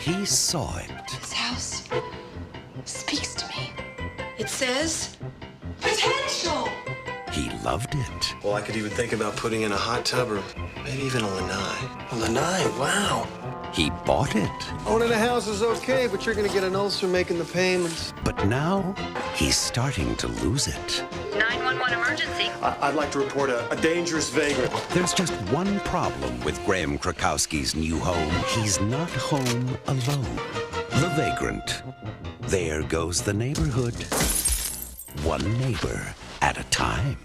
He saw it. This house speaks to me. It says potential. He loved it. Well, I could even think about putting in a hot tub or maybe even a lanai. A lanai, wow. He bought it. Owning a house is okay, but you're going to get an ulcer making the payments. But now he's starting to lose it. 911 emergency. I'd like to report a dangerous vagrant. There's just one problem with Graham Krakowski's new home. He's not home alone. The Vagrant. There goes the neighborhood. One neighbor at a time.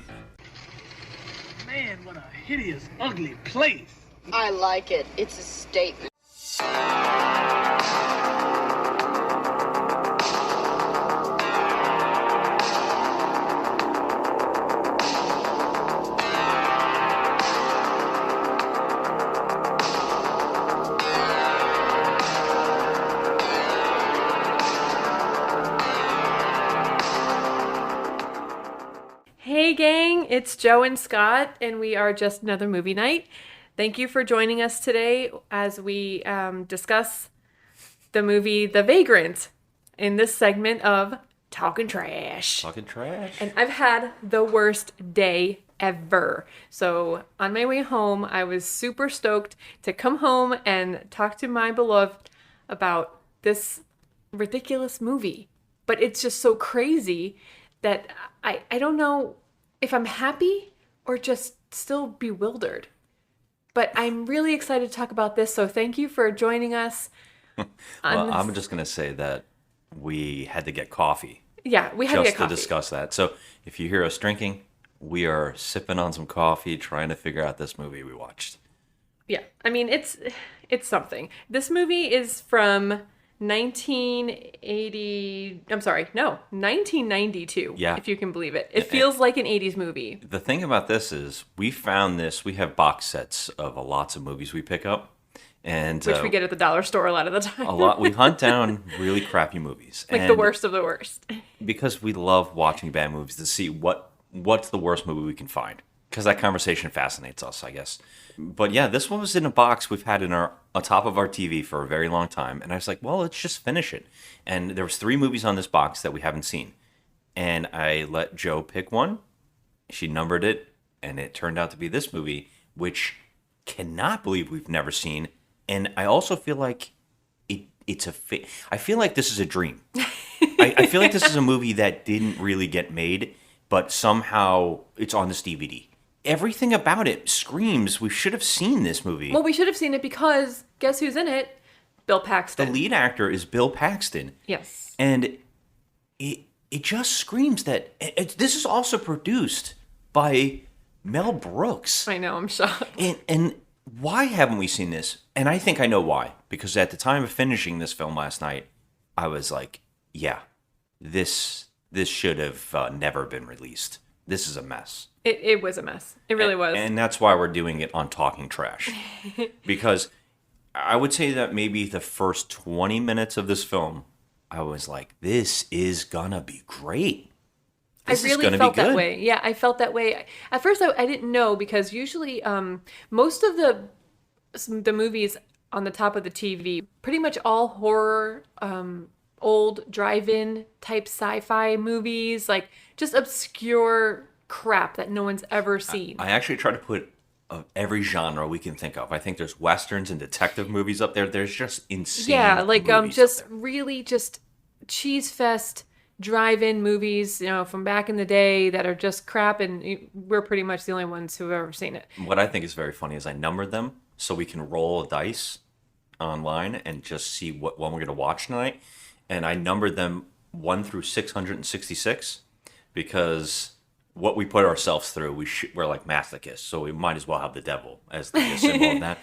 Man, what a hideous, ugly place. I like it. It's a statement. Hey gang, it's Joe and Scott, and we are Just Another Movie Night. Thank you for joining us today as we discuss the movie The Vagrant in this segment of Talking Trash. Talking trash. And I've had the worst day ever. So on my way home, I was super stoked to come home and talk to my beloved about this ridiculous movie. But it's just so crazy that I don't know if I'm happy or just still bewildered. But I'm really excited to talk about this, so thank you for joining us. Well, I'm just going to say that we had to get coffee. Yeah, we had to get coffee. Just to discuss that. So if you hear us drinking, we are sipping on some coffee, trying to figure out this movie we watched. Yeah, I mean, it's something. This movie is from 1992. Yeah. If you can believe it. It feels like an 80s movie. The thing about this is we found this, we have box sets of lots of movies we pick up. And Which we get at the dollar store a lot of the time. We hunt down really crappy movies. Like the worst of the worst. Because we love watching bad movies to see what's the worst movie we can find. Because that conversation fascinates us, I guess. But yeah, this one was in a box we've had on top of our TV for a very long time. And I was like, well, let's just finish it. And there was 3 movies on this box that we haven't seen. And I let Joe pick one. She numbered it. And it turned out to be this movie, which cannot believe we've never seen. And I also feel like I feel like this is a dream. I feel like this is a movie that didn't really get made, but somehow it's on this DVD. Everything about it screams we should have seen this movie. Well, we should have seen it because guess who's in it? Bill Paxton. The lead actor is Bill Paxton. Yes. And it just screams that this is also produced by Mel Brooks. I know, I'm shocked. And why haven't we seen this? And I think I know why. Because at the time of finishing this film last night, I was like, yeah, this should have never been released. This is a mess. It was a mess. It really was. And that's why we're doing it on Talking Trash. Because I would say that maybe the first 20 minutes of this film, I was like, this is gonna be great. This I really felt that way. Yeah, I felt that way. At first, I didn't know because usually most of the movies on the top of the TV, pretty much all horror, old drive-in type sci-fi movies, like just obscure crap that no one's ever seen. I actually try to put every genre we can think of. I think there's westerns and detective movies up there. There's just insane movies just up there. really just cheese fest drive-in movies, from back in the day that are just crap, and we're pretty much the only ones who have ever seen it. What I think is very funny is I numbered them so we can roll a dice online and just see what one we're going to watch tonight. And I numbered them 1 through 666 because what we put ourselves through, we're like masochists, so we might as well have the devil as the symbol of that.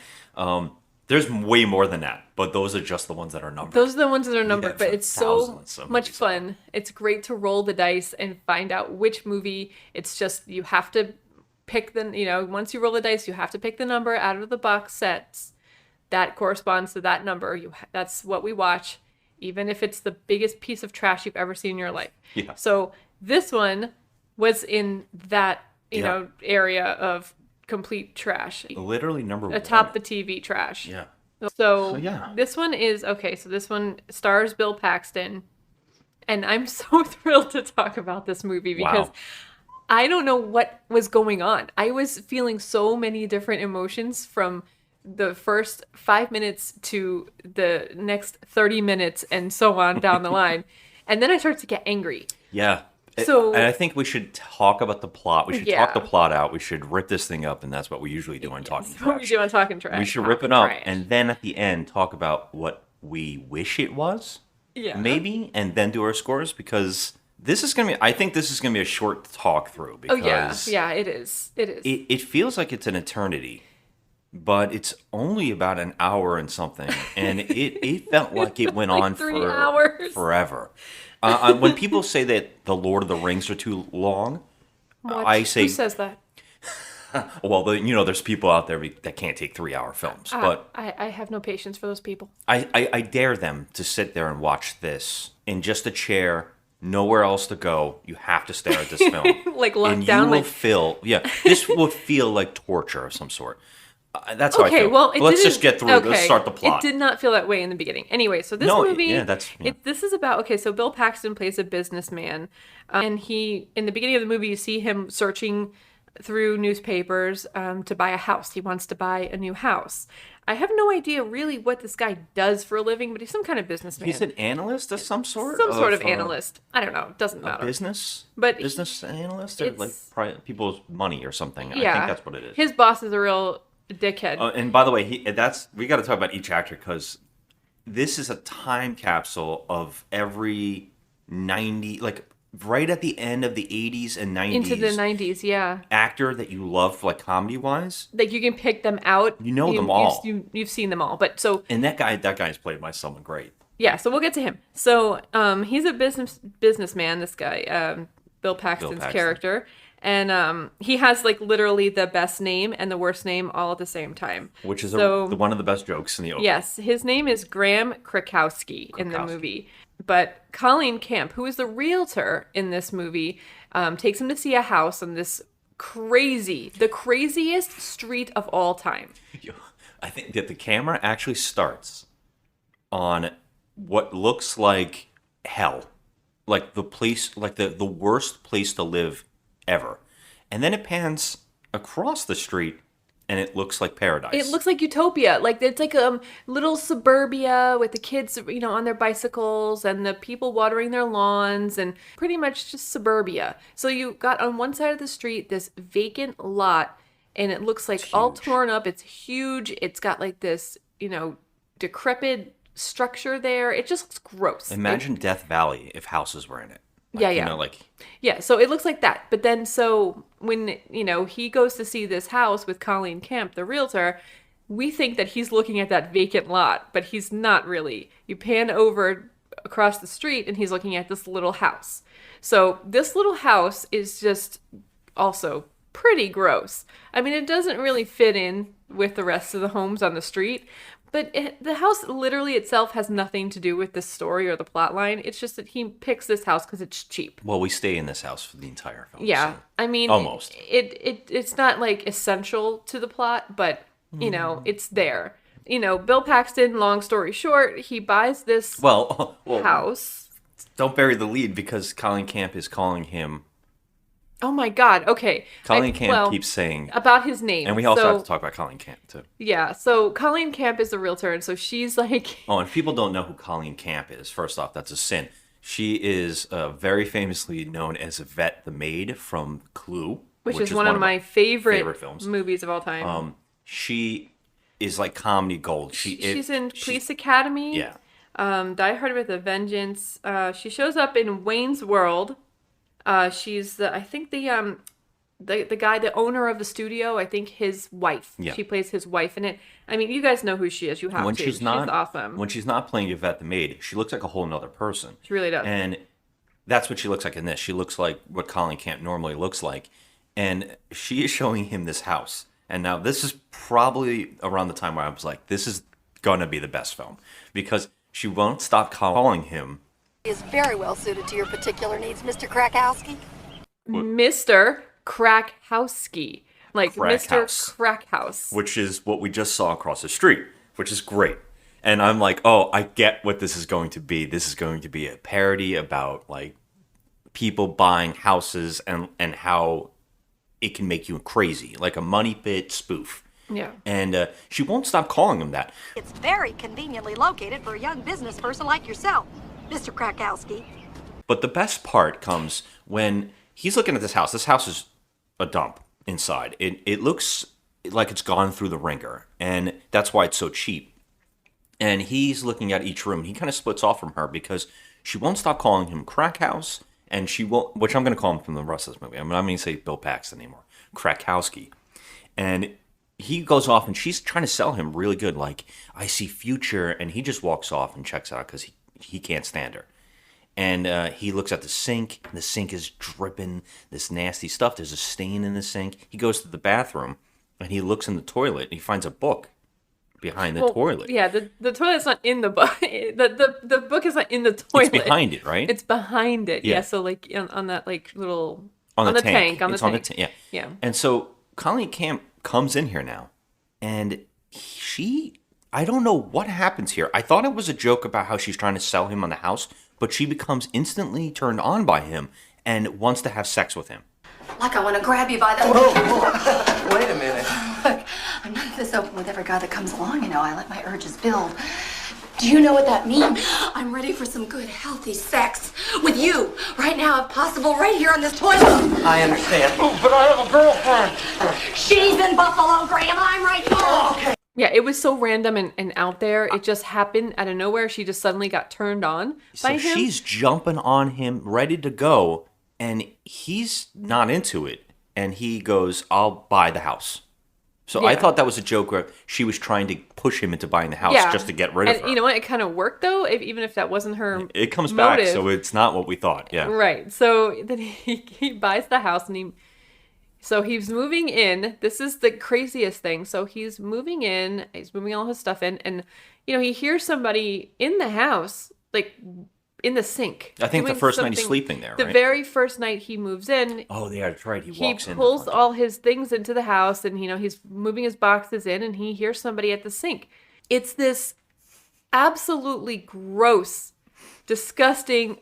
There's way more than that, but those are just the ones that are numbered. Those are the ones that are numbered, but it's so much fun. Out. It's great to roll the dice and find out which movie. It's just, you have to pick once you roll the dice, you have to pick the number out of the box sets that corresponds to that number. That's what we watch, even if it's the biggest piece of trash you've ever seen in your life. Yeah. So this one was in that, area of complete trash. Literally number 1. Atop the TV trash. Yeah. So yeah. this one is okay. So this one stars Bill Paxton, and I'm so thrilled to talk about this movie because Wow. I don't know what was going on. I was feeling so many different emotions from the first 5 minutes to the next 30 minutes and so on down the line. And then I started to get angry. Yeah. So- and I think we should talk about the plot. We should Yeah. talk the plot out. We should rip this thing up, and that's what we usually do on Talking That's what we Trash. do on Talking Trash. We should rip it up, Trash. and then at the end talk about what we wish it was. Yeah. Maybe, and then do our scores, because this is going to be, I think this is going to be a short talk through, Oh because yeah, it is. It is. it feels like it's an eternity, but it's only about an hour and something, and it felt like it went Like on 3 for hours. forever. When people say that the Lord of the Rings are too long, What? I say, Who says that? well, there's people out there that can't take 3-hour films, but I have no patience for those people. I dare them to sit there and watch this in just a chair, nowhere else to go. You have to stare at this film. Like locked and down, you will like- feel, this will feel like torture of some sort. That's how I Okay, feel. well, Let's just get through. Okay. Let's start the plot. It did not feel that way in the beginning. Anyway, so this No, movie, yeah, this is about okay. So Bill Paxton plays a businessman, and he in the beginning of the movie you see him searching through newspapers to buy a house. He wants to buy a new house. I have no idea really what this guy does for a living, but he's some kind of businessman. He's an analyst of some sort. Some sort of analyst. I don't know. It doesn't A matter. business, But business analyst, or like it's- people's money or something. Yeah, I think that's what it is. His boss is a real dickhead. And by the way, we got to talk about each actor, because this is a time capsule of every 90, like right at the end of the 80s and 90s. Into the 90s, yeah. Actor that you love, like comedy wise, Like you can pick them out. You know them all. You've seen them all. But so and that guy's played by someone great. yeah, so we'll get to him. So he's a businessman, this guy, Bill Paxton's Paxton. character. And he has like literally the best name and the worst name all at the same time. Which is So- one of the best jokes in the opening. Yes, his name is Graham Krakowski in the Krakowski. movie. But Colleen Camp, who is the realtor in this movie, takes him to see a house on this the craziest street of all time. I think that the camera actually starts on what looks like hell, like the place, like the worst place to live ever, and then it pans across the street, and it looks like paradise. It looks like utopia. Like it's like a little suburbia with the kids, on their bicycles and the people watering their lawns and pretty much just suburbia. So you got on one side of the street this vacant lot and it looks like all torn up. It's huge. It's got like this, decrepit structure there. It just looks gross. Imagine Death Valley if houses were in it. Yeah. Like Yeah, so it looks like that. But then so when, he goes to see this house with Colleen Camp, the realtor, we think that he's looking at that vacant lot, but he's not really. You pan over across the street and he's looking at this little house. So this little house is just also pretty gross. I mean, it doesn't really fit in with the rest of the homes on the street, but the house literally itself has nothing to do with the story or the plot line. It's just that he picks this house because it's cheap. well, we stay in this house for the entire film. Yeah, so. I mean, Almost. It's not like essential to the plot, but it's there. Bill Paxton. Long story short, he buys this Well, house. don't bury the lead, because Colleen Camp is calling him. Oh my God. Okay. Colleen Camp keeps saying, about his name, and we also have to talk about Colleen Camp too. Yeah. So Colleen Camp is the realtor, and so she's like, Oh, and if people don't know who Colleen Camp is, first off, that's a sin. She is very famously known as Yvette the Maid from Clue, which is one of my favorite films. movies of all time. She is like comedy gold. She's in Police Academy. Yeah. Die Hard with a Vengeance. She shows up in Wayne's World. She's I think the guy, the owner of the studio. I think his wife. Yeah. She plays his wife in it. I mean, you guys know who she is. You have When to. she's not awesome. When she's not playing Yvette the Maid, she looks like a whole nother person. She really does. And that's what she looks like in this. She looks like what Colleen Camp normally looks like. And she is showing him this house. And now this is probably around the time where I was like, this is going to be the best film. Because she won't stop calling him. Is very well suited to your particular needs, Mr. Krakowski. Mr. Krakowski. Like Crack Mr. House. Crack House. Which is what we just saw across the street. which is great. And I'm like, oh, I get what this is going to be. This is going to be a parody about like people buying houses and how it can make you crazy, like a money pit spoof. Yeah. And she won't stop calling him that. It's very conveniently located for a young business person like yourself, Mr. Krakowski. But the best part comes when he's looking at this house. This house is a dump inside. It looks like it's gone through the ringer, and that's why it's so cheap. And he's looking at each room. He kind of splits off from her because she won't stop calling him Crack House, and she won't, which I'm going to call him from the rest of this movie. I'm not going to say Bill Paxton anymore. Krakowski. And he goes off, and she's trying to sell him really good, like, I see future, and he just walks off and checks out because he can't stand her. And he looks at the sink, and the sink is dripping this nasty stuff. There's a stain in the sink. He goes to the bathroom, and he looks in the toilet, and he finds a book behind the toilet. Yeah, the toilet's not in the book. The book is not in the toilet. It's behind it, right? It's behind it. Yeah, Yeah. so like on that like little on the tank. tank. Yeah. Yeah. And so Colleen Camp comes in here now, and I don't know what happens here. I thought it was a joke about how she's trying to sell him on the house, but she becomes instantly turned on by him and wants to have sex with him. Like I want to grab you by the... Whoa. Wait a minute. Look, I'm not this open with every guy that comes along, you know. I let my urges build. Do you know what that means? I'm ready for some good, healthy sex with you right now, if possible, right here on this toilet. I understand. Oh, but I have a girlfriend. She's in Buffalo, Graham. I'm right here. Okay. Yeah, it was so random and out there. It just happened out of nowhere. She just suddenly got turned on by So him. she's jumping on him, ready to go, and he's not into it. And he goes, I'll buy the house. So I Yeah. thought that was a joke where she was trying to push him into buying the house Yeah. just to get rid of And her. you know what? It kind of worked though, even if that wasn't her. It comes motive. back, so it's not what we thought. Yeah. Right. So then he buys the house and he's moving in. This is the craziest thing. So he's moving in, he's moving all his stuff in, and he hears somebody in the house, like in the sink. I think the doing first night he's something. sleeping there, The right? very first night he moves in, Oh, yeah, that's right. He he walks in. pulls all his things into the house, and he's moving his boxes in, and he hears somebody at the sink. It's this absolutely gross, disgusting,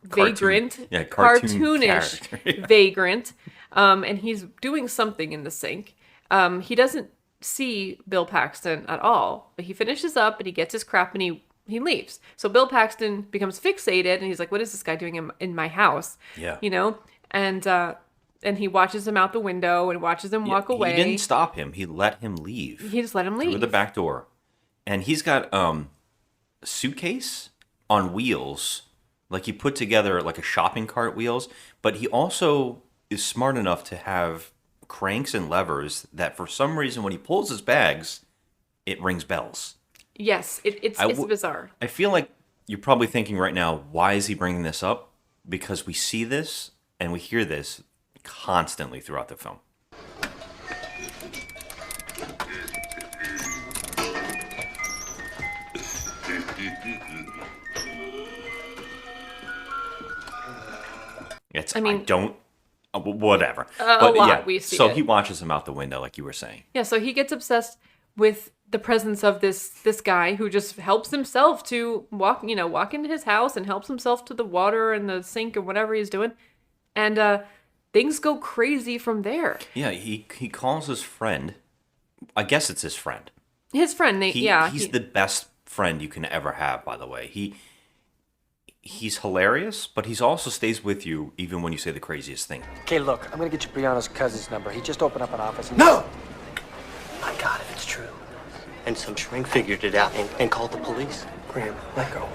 vagrant, Yeah, cartoon cartoonish character. vagrant, and he's doing something in the sink. He doesn't see Bill Paxton at all, but he finishes up and he gets his crap and he leaves. So Bill Paxton becomes fixated, and he's like, "What is this guy doing in my house?" Yeah. And he watches him out the window and watches him walk away. He didn't stop him. He let him leave. He just let him leave. Through the back door. And he's got a suitcase on wheels. Like he put together like a shopping cart wheels. But he also is smart enough to have cranks and levers that for some reason when he pulls his bags, it rings bells. Yes, it's bizarre. I feel like you're probably thinking right now, why is he bringing this up? Because we see this and we hear this constantly throughout the film. Whatever. A lot we see So it. he watches him out the window, like you were saying. Yeah, so he gets obsessed with the presence of this guy who just helps himself to walk into his house and helps himself to the water and the sink or whatever he's doing. And things go crazy from there. Yeah, he calls his friend. I guess it's his friend. His friend, He's the best friend you can ever have, by the way. He's hilarious, but he also stays with you even when you say the craziest thing. Okay, look, I'm gonna get you Brianna's cousin's number. He just opened up an office. No! My God, if it's true. And some shrink figured it out and called the police. Graham, let go.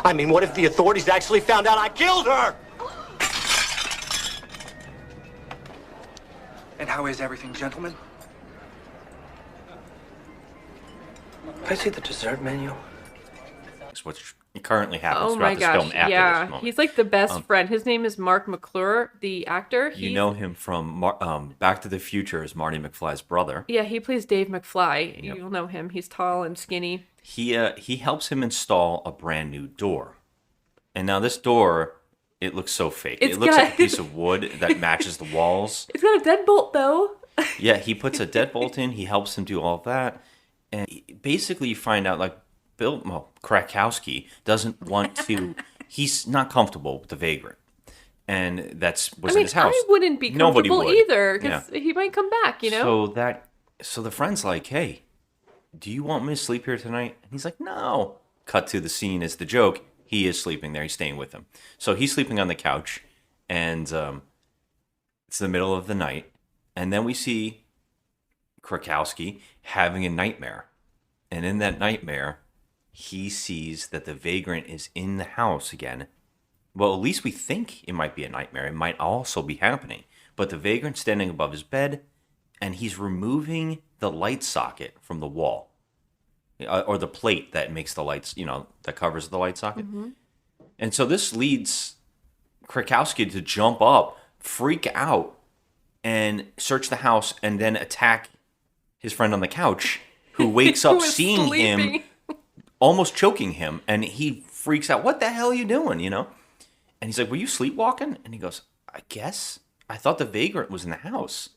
I mean, what if the authorities actually found out I killed her? And how is everything, gentlemen? Can I see the dessert menu? That's what currently happens Oh my throughout this film gosh, after yeah. this moment. He's like the best friend. His name is Mark McClure, the actor. You know him from Back to the Future as Marty McFly's brother. Yeah, he plays Dave McFly. Yep. You'll know him. He's tall and skinny. He helps him install a brand new door. And now this door, it looks so fake. It's It looks got- like a piece of wood that matches the walls. It's got a deadbolt though. Yeah, he puts a deadbolt in. He helps him do all of that. And basically you find out, like, Krakowski doesn't want to, he's not comfortable with the Vagrant. And was in his house. I wouldn't be Nobody comfortable would. either, because he might come back, you know? So the friend's like, hey, do you want me to sleep here tonight? And he's like, no. Cut to the scene is the joke. He is sleeping there. He's staying with him. So he's sleeping on the couch, and it's the middle of the night. And then we see Krakowski having a nightmare. And in that nightmare, he sees that the Vagrant is in the house again. Well, at least we think it might be a nightmare. It might also be happening. But the Vagrant's standing above his bed, and he's removing the light socket from the wall. Or the plate that makes the lights, that covers the light socket. Mm-hmm. And so this leads Krakowski to jump up, freak out, and search the house, and then attack his friend on the couch, who wakes up seeing sleeping. Him, almost choking him, and he freaks out. What the hell are you doing, And he's like, were you sleepwalking? And he goes, I guess. I thought the Vagrant was in the house.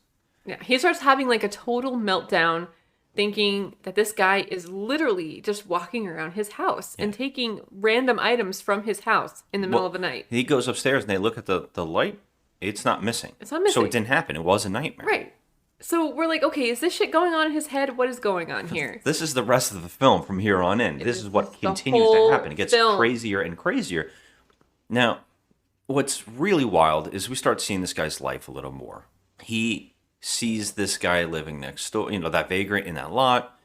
Yeah, he starts having like a total meltdown, thinking that this guy is literally just walking around his house and taking random items from his house in the middle of the night. He goes upstairs and they look at the light. It's not missing. It's not missing. So it didn't happen. It was a nightmare. Right. So we're like, okay, is this shit going on in his head? What is going on here? This is the rest of the film from here on in. This is what continues to happen. It gets crazier and crazier. Now, what's really wild is we start seeing this guy's life a little more. He sees this guy living next door, that Vagrant in that lot.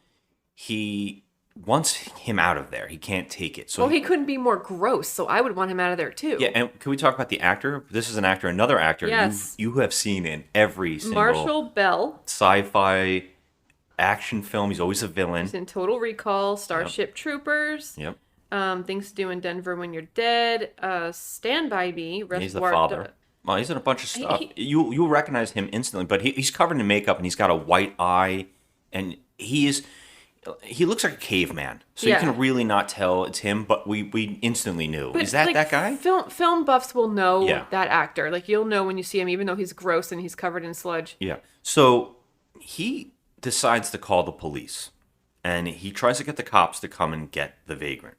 He wants him out of there. He can't take it. So he couldn't be more gross, so I would want him out of there too. Yeah, and can we talk about the actor? This is another actor yes. you have seen in every single Marshall Bell sci-fi action film. He's always a villain. He's in Total Recall, Starship Troopers. Yep. Things to Do in Denver When You're Dead. Stand By Me. He's the father. Well, he's in a bunch of stuff. You'll recognize him instantly, but he's covered in makeup and he's got a white eye, and he looks like a caveman. So you can really not tell it's him, but we instantly knew. But is that guy? Film buffs will know that actor. Like, you'll know when you see him, even though he's gross and he's covered in sludge. Yeah. So he decides to call the police, and he tries to get the cops to come and get the Vagrant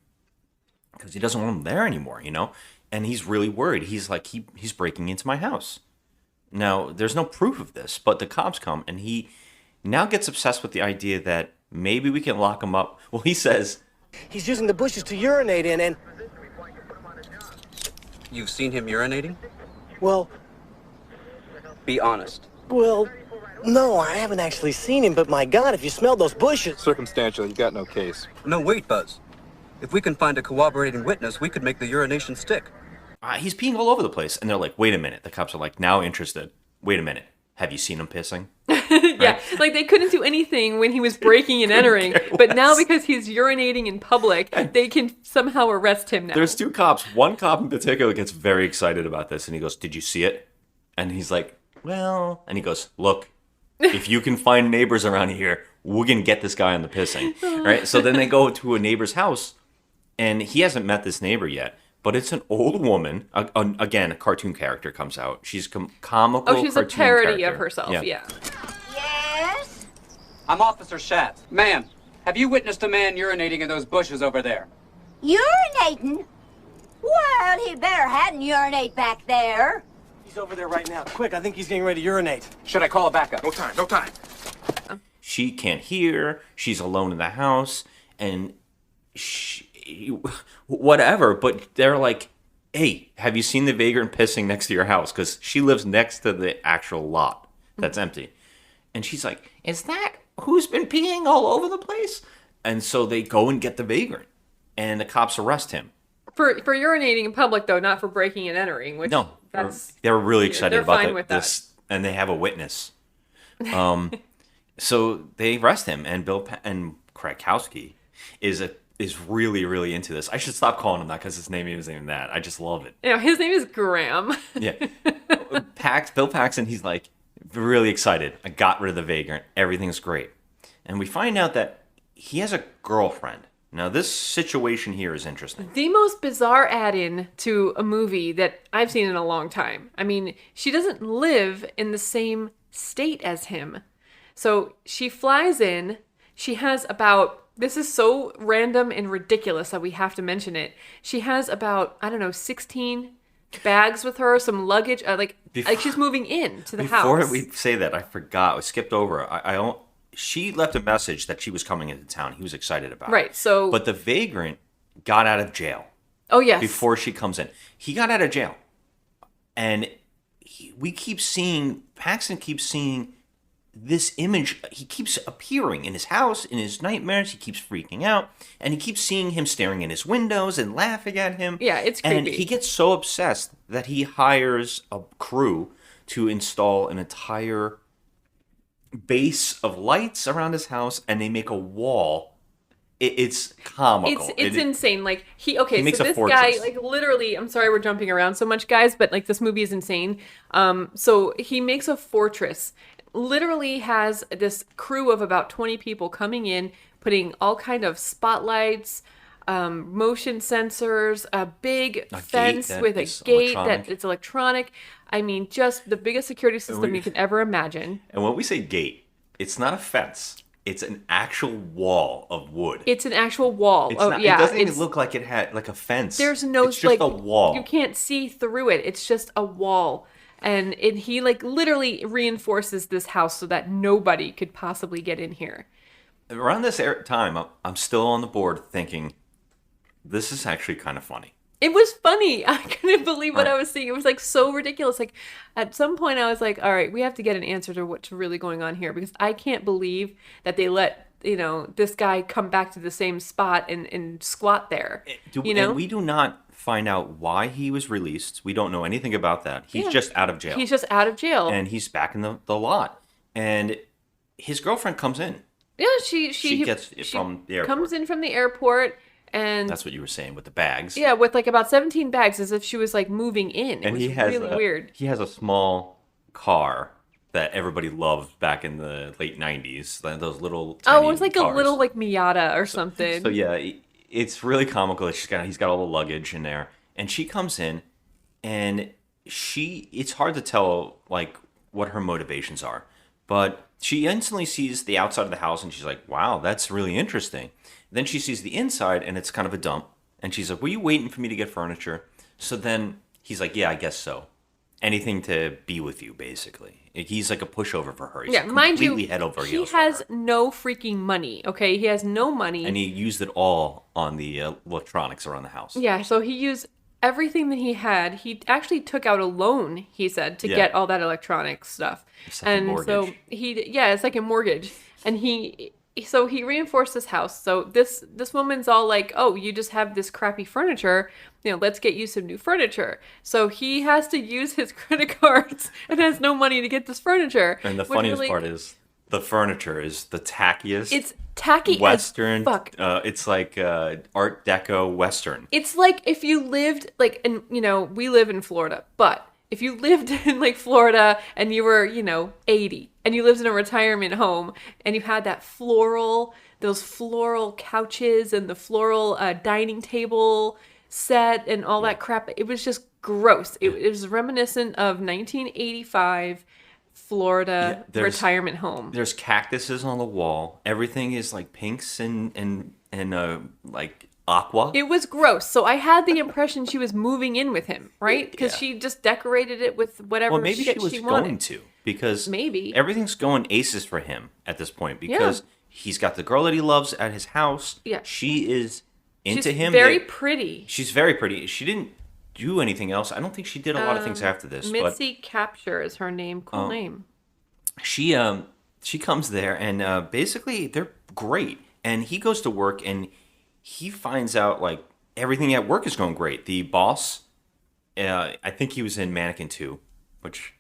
because he doesn't want them there anymore, And he's really worried. He's like, he's breaking into my house. Now, there's no proof of this, but the cops come, and he now gets obsessed with the idea that maybe we can lock him up. Well, he says... He's using the bushes to urinate in, and... You've seen him urinating? Well... Be honest. Well, no, I haven't actually seen him, but my God, if you smelled those bushes... Circumstantial, you got no case. No, wait, Buzz. If we can find a corroborating witness, we could make the urination stick. He's peeing all over the place. And they're like, wait a minute. The cops are like, now interested. Wait a minute. Have you seen him pissing? Yeah, right? Like they couldn't do anything when he was breaking and entering. But now because he's urinating in public, they can somehow arrest him now. There's two cops. One cop in particular gets very excited about this. And he goes, did you see it? And he's like, well... And he goes, look, if you can find neighbors around here, we're going to get this guy on the pissing. Right? So then they go to a neighbor's house. And he hasn't met this neighbor yet. But it's an old woman. Again, a cartoon character comes out. She's comical. Oh, she's a parody of herself. Yeah. Yes? I'm Officer Schatz. Ma'am, have you witnessed a man urinating in those bushes over there? Urinating? Well, he better hadn't urinate back there. He's over there right now. Quick, I think he's getting ready to urinate. Should I call a backup? No time, no time. She can't hear. She's alone in the house. And whatever, but they're like, hey, have you seen the Vagrant pissing next to your house? Because she lives next to the actual lot that's empty. And she's like, is that who's been peeing all over the place? And so they go and get the Vagrant, and the cops arrest him. For urinating in public, though, not for breaking and entering. Which no, they're really excited about this, and they have a witness. So they arrest him, and and Krakowski is really, really into this. I should stop calling him that because his name isn't even that. I just love it. His name is Graham. Yeah. Bill Paxton, he's like really excited. I got rid of the Vagrant. Everything's great. And we find out that he has a girlfriend. Now, this situation here is interesting. The most bizarre add-in to a movie that I've seen in a long time. I mean, she doesn't live in the same state as him. So she flies in. she has about, this is so random and ridiculous that we have to mention it. She has about, I don't know, 16 bags with her, some luggage, like she's moving in to the house. Before we say that, I forgot. I skipped over. She left a message that she was coming into town. He was excited about it. Right, so... But the Vagrant got out of jail. Oh, yes. Before she comes in. He got out of jail. And Paxton keeps seeing this image. He keeps appearing in his house, in his nightmares. He keeps freaking out. And he keeps seeing him staring in his windows and laughing at him. Yeah, it's creepy. And he gets so obsessed that he hires a crew to install an entire base of lights around his house, and they make a wall. It's comical. It's insane. Like he makes so a this fortress. guy, like literally, I'm sorry we're jumping around so much, guys, but like this movie is insane. So he makes a fortress. Literally has this crew of about 20 people coming in, putting all kind of spotlights, motion sensors, a big fence with a gate that it's electronic. I mean, just the biggest security system you can ever imagine. And when we say gate, it's not a fence. It's an actual wall of wood. It's an actual wall. It doesn't even look like it had like a fence. There's no, it's just a wall. You can't see through it. It's just a wall. And he like literally reinforces this house so that nobody could possibly get in here. Around this time, I'm still on the board thinking, this is actually kind of funny. It was funny. I couldn't believe what I was seeing. It was like so ridiculous. Like at some point I was like, all right, we have to get an answer to what's really going on here, because I can't believe that they let, this guy come back to the same spot and squat there. And we do not find out why he was released. We don't know anything about that. He's just out of jail. He's just out of jail. And he's back in the lot. And his girlfriend comes in. Yeah, she gets it from the airport. Comes in from the airport. And that's what you were saying with the bags. Yeah, with like about 17 bags, as if she was like moving in. It was really weird. He has a small car that everybody loved back in the late 90s. Those little tiny it was like cars. A little like Miata or something. So yeah, it's really comical that he's got all the luggage in there. And she comes in, and it's hard to tell like what her motivations are. But she instantly sees the outside of the house, and she's like, wow, that's really interesting. Then she sees the inside, and it's kind of a dump. And she's like, were you waiting for me to get furniture? So then he's like, yeah, I guess so. Anything to be with you, basically. He's like a pushover for her. He's mind you, head over he heels has no freaking money, okay? He has no money. And he used it all on the electronics around the house. Yeah, so he used everything that he had. He actually took out a loan, he said, to get all that electronic stuff. It's like a mortgage. So it's like a mortgage. And he reinforced this house. So this woman's all like, oh, you just have this crappy furniture. Let's get you some new furniture. So he has to use his credit cards and has no money to get this furniture. And the funniest part is the furniture is the tackiest. It's tacky Western. As fuck. It's like Art Deco Western. It's like if you lived like, and we live in Florida, but if you lived in like Florida and you were, 80 and you lived in a retirement home and you had those floral couches and the floral dining table set and all that crap, it was just gross. It was reminiscent of 1985 Florida retirement home. There's cactuses on the wall. Everything is like pinks and like aqua. It was gross. So I had the impression she was moving in with him, right? Because she just decorated it with whatever well, maybe shit she was she wanted. going to, because maybe everything's going aces for him at this point, because he's got the girl that he loves at his house. Yeah. She is into him. Very pretty. She's very pretty. She didn't do anything else. I don't think she did a lot of things after this. Mitzi Capture is her name. Cool name. She comes there, and basically they're great. And he goes to work, and he finds out like everything at work is going great. The boss, I think he was in Mannequin 2, which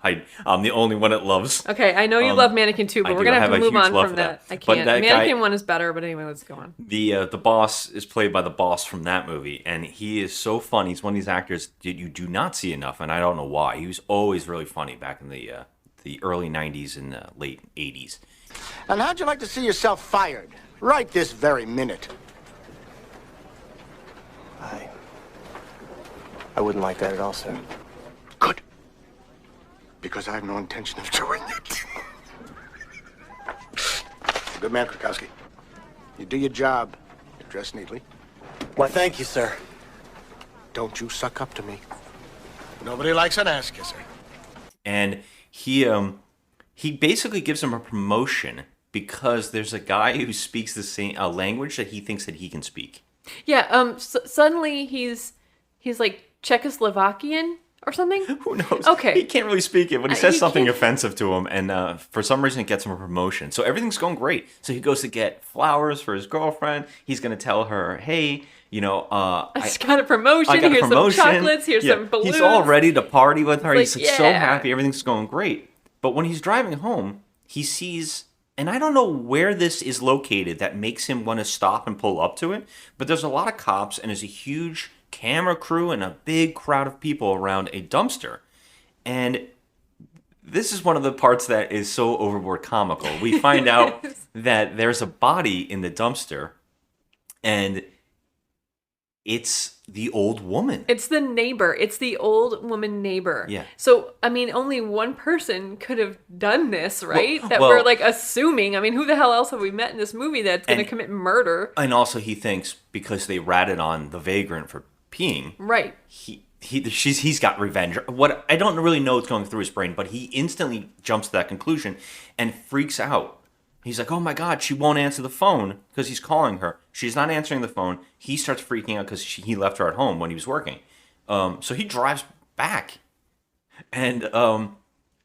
I'm the only one that loves. Okay, I know you love Mannequin 2, but we're going to have to move on from that. I can't. Mannequin 1 is better, but anyway, let's go on. The boss is played by the boss from that movie, and he is so funny. He's one of these actors that you do not see enough, and I don't know why. He was always really funny back in the early 90s and the late 80s. And how'd you like to see yourself fired? Right this very minute. I wouldn't like that at all, sir. Good. Because I have no intention of doing it. Good man, Krakowski. You do your job. You dress neatly. Why, thank you, sir. Don't you suck up to me. Nobody likes an ass kisser. And he basically gives him a promotion because there's a guy who speaks the same language that he thinks that he can speak. Yeah. Suddenly he's like Czechoslovakian or something. Who knows? Okay. He can't really speak it, but he says something can't... offensive to him, and for some reason it gets him a promotion. So everything's going great. So he goes to get flowers for his girlfriend. He's going to tell her, hey, you know, I got a promotion. Here's some chocolates. Here's some balloons. He's all ready to party with her. It's He's like, so happy. Everything's going great. But when he's driving home, he sees, and I don't know where this is located that makes him want to stop and pull up to it, but there's a lot of cops, and there's a huge camera crew and a big crowd of people around a dumpster. And this is one of the parts that is so overboard comical. We find out that there's a body in the dumpster, and it's the old woman. It's the neighbor. It's the old woman neighbor. Yeah. So, I mean, only one person could have done this, right? Well, that we're like assuming. I mean, who the hell else have we met in this movie that's going to commit murder? And also he thinks because they ratted on the Vagrant for peeing. Right. He's got revenge. What I don't really know what's going through his brain, but he instantly jumps to that conclusion and freaks out. He's like, oh my God, she won't answer the phone because he's calling her. She's not answering the phone. He starts freaking out because he left her at home when he was working. So he drives back and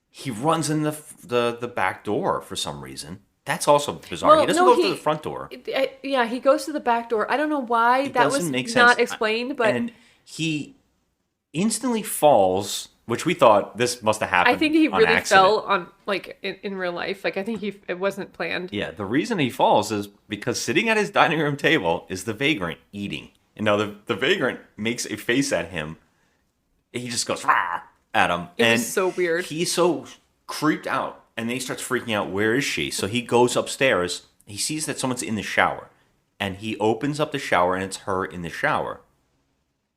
he runs in the back door for some reason. That's also bizarre. Well, he doesn't go through the front door. Yeah, he goes to the back door. I don't know why that was not explained, but... And he instantly falls, which we thought this must have happened. I think he really accident. fell on, like, in real life. Like, I think it wasn't planned. Yeah, the reason he falls is because sitting at his dining room table is the Vagrant eating. And now the Vagrant makes a face at him. He just goes, rah, at him. It was so weird. He's so creeped out. And then he starts freaking out, where is she? So he goes upstairs. He sees that someone's in the shower. And he opens up the shower, and it's her in the shower.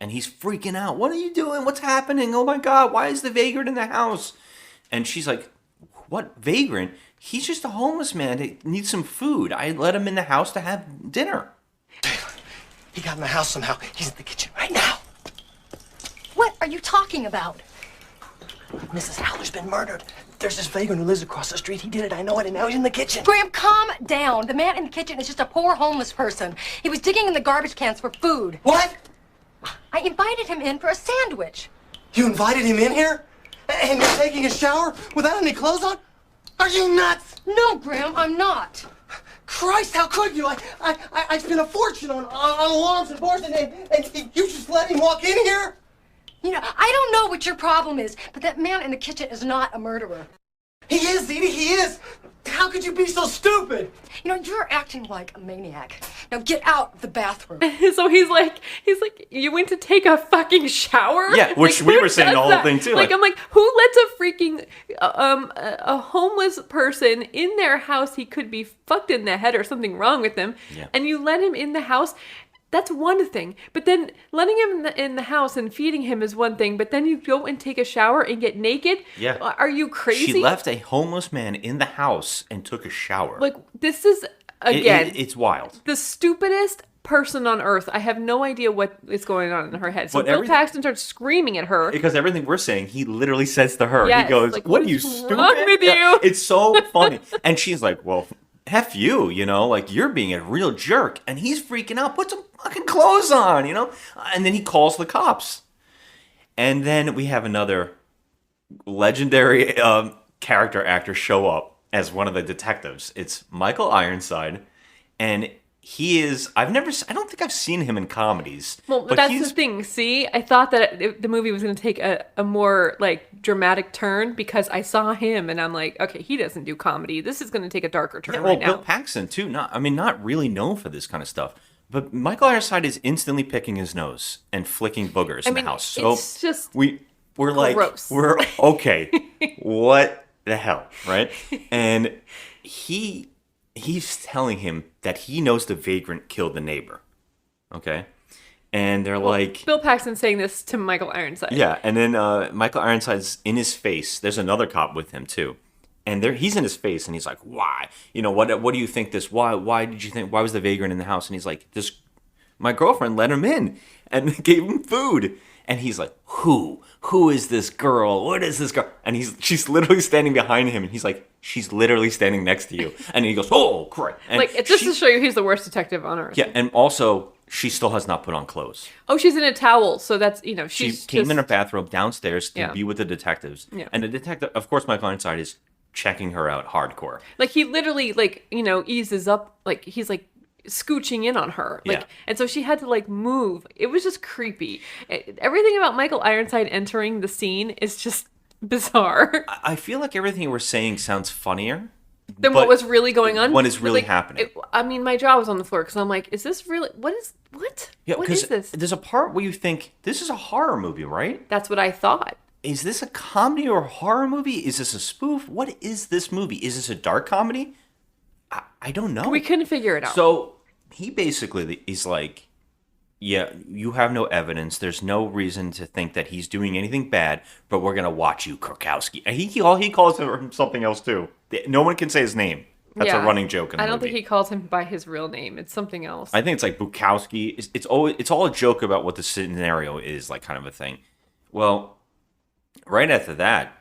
And he's freaking out. What are you doing? What's happening? Oh my God, why is the Vagrant in the house? And she's like, what Vagrant? He's just a homeless man that needs some food. I let him in the house to have dinner. He got in the house somehow. He's in the kitchen right now. What are you talking about? Mrs. Howler's been murdered. There's this Vagrant who lives across the street. He did it. I know it, and now he's in the kitchen. Graham, calm down. The man in the kitchen is just a poor homeless person. He was digging in the garbage cans for food. What? I invited him in for a sandwich. You invited him in here? And you're taking a shower without any clothes on? Are you nuts? No, Graham, I'm not. Christ, how could you? I spent a fortune on alarms and doors, and you just let him walk in here? You know, I don't know what your problem is, but that man in the kitchen is not a murderer. He is, Edie, he is. How could you be so stupid? You know, you're acting like a maniac. Now get out of the bathroom. So he's like, you went to take a fucking shower? Yeah, which like, we were saying the whole thing too. Like, I'm like, who lets a freaking a homeless person in their house? He could be fucked in the head or something wrong with him. Yeah. And you let him in the house. That's one thing. But then letting him in the house and feeding him is one thing. But then you go and take a shower and get naked? Yeah. Are you crazy? She left a homeless man in the house and took a shower. Like, this is, again... It's wild. The stupidest person on earth. I have no idea what is going on in her head. So But Bill Paxton starts screaming at her. Because everything we're saying, he literally says to her, Yes, he goes, like, what are what you, is stupid? wrong with you? Yeah, it's so funny. And she's like, well... F you, you know, like you're being a real jerk. And he's freaking out. Put some fucking clothes on, you know? And then he calls the cops. And then we have another legendary character actor show up as one of the detectives. It's Michael Ironside. And he is, I don't think I've seen him in comedies. Well, but that's the thing. See, I thought that the movie was going to take a more like dramatic turn because I saw him and I'm like, okay, he doesn't do comedy. This is going to take a darker turn right now. Bill Paxton too. Not really known for this kind of stuff. But Michael Ironside is instantly picking his nose and flicking boogers in the house. So it's just we're gross. like, we're okay. What the hell, right? And he's telling him that he knows the Vagrant killed the neighbor. Okay? And they're like... Bill Paxton's saying this to Michael Ironside. Yeah, and then Michael Ironside's in his face. There's another cop with him, too. And he's in his face, and he's like, "Why? You know, what do you think this? Why did you think? Why was the vagrant in the house?" And he's like, my girlfriend let him in and gave him food." And he's like, "Who is this girl? What is this girl?" And she's literally standing behind him, and he's like, "She's literally standing next to you." And he goes, "Oh, great!" And like, it's just to show you he's the worst detective on earth. Yeah, and also she still has not put on clothes. Oh, she's in a towel, so that's she came in a bathrobe downstairs to be with the detectives, and the detective, of course, Michael Ironside is checking her out hardcore. Like, he literally eases up, like he's like scooching in on her, and so she had to move. It was just creepy. Everything about Michael Ironside entering the scene is just bizarre. I feel like everything we're saying sounds funnier than what was really going on. What is really happening? My jaw was on the floor because I'm like, is this really? What? Yeah, what is this? There's a part where you think this is a horror movie, right? That's what I thought. Is this a comedy or a horror movie? Is this a spoof? What is this movie? Is this a dark comedy? I don't know. We couldn't figure it out. So he basically is like, yeah, you have no evidence. There's no reason to think that he's doing anything bad, but we're going to watch you, Krakowski. And he calls him something else, too. No one can say his name. That's a running joke in the movie. I don't think he calls him by his real name. It's something else. I think it's like Bukowski. It's all a joke about what the scenario is, like, kind of a thing. Well, right after that,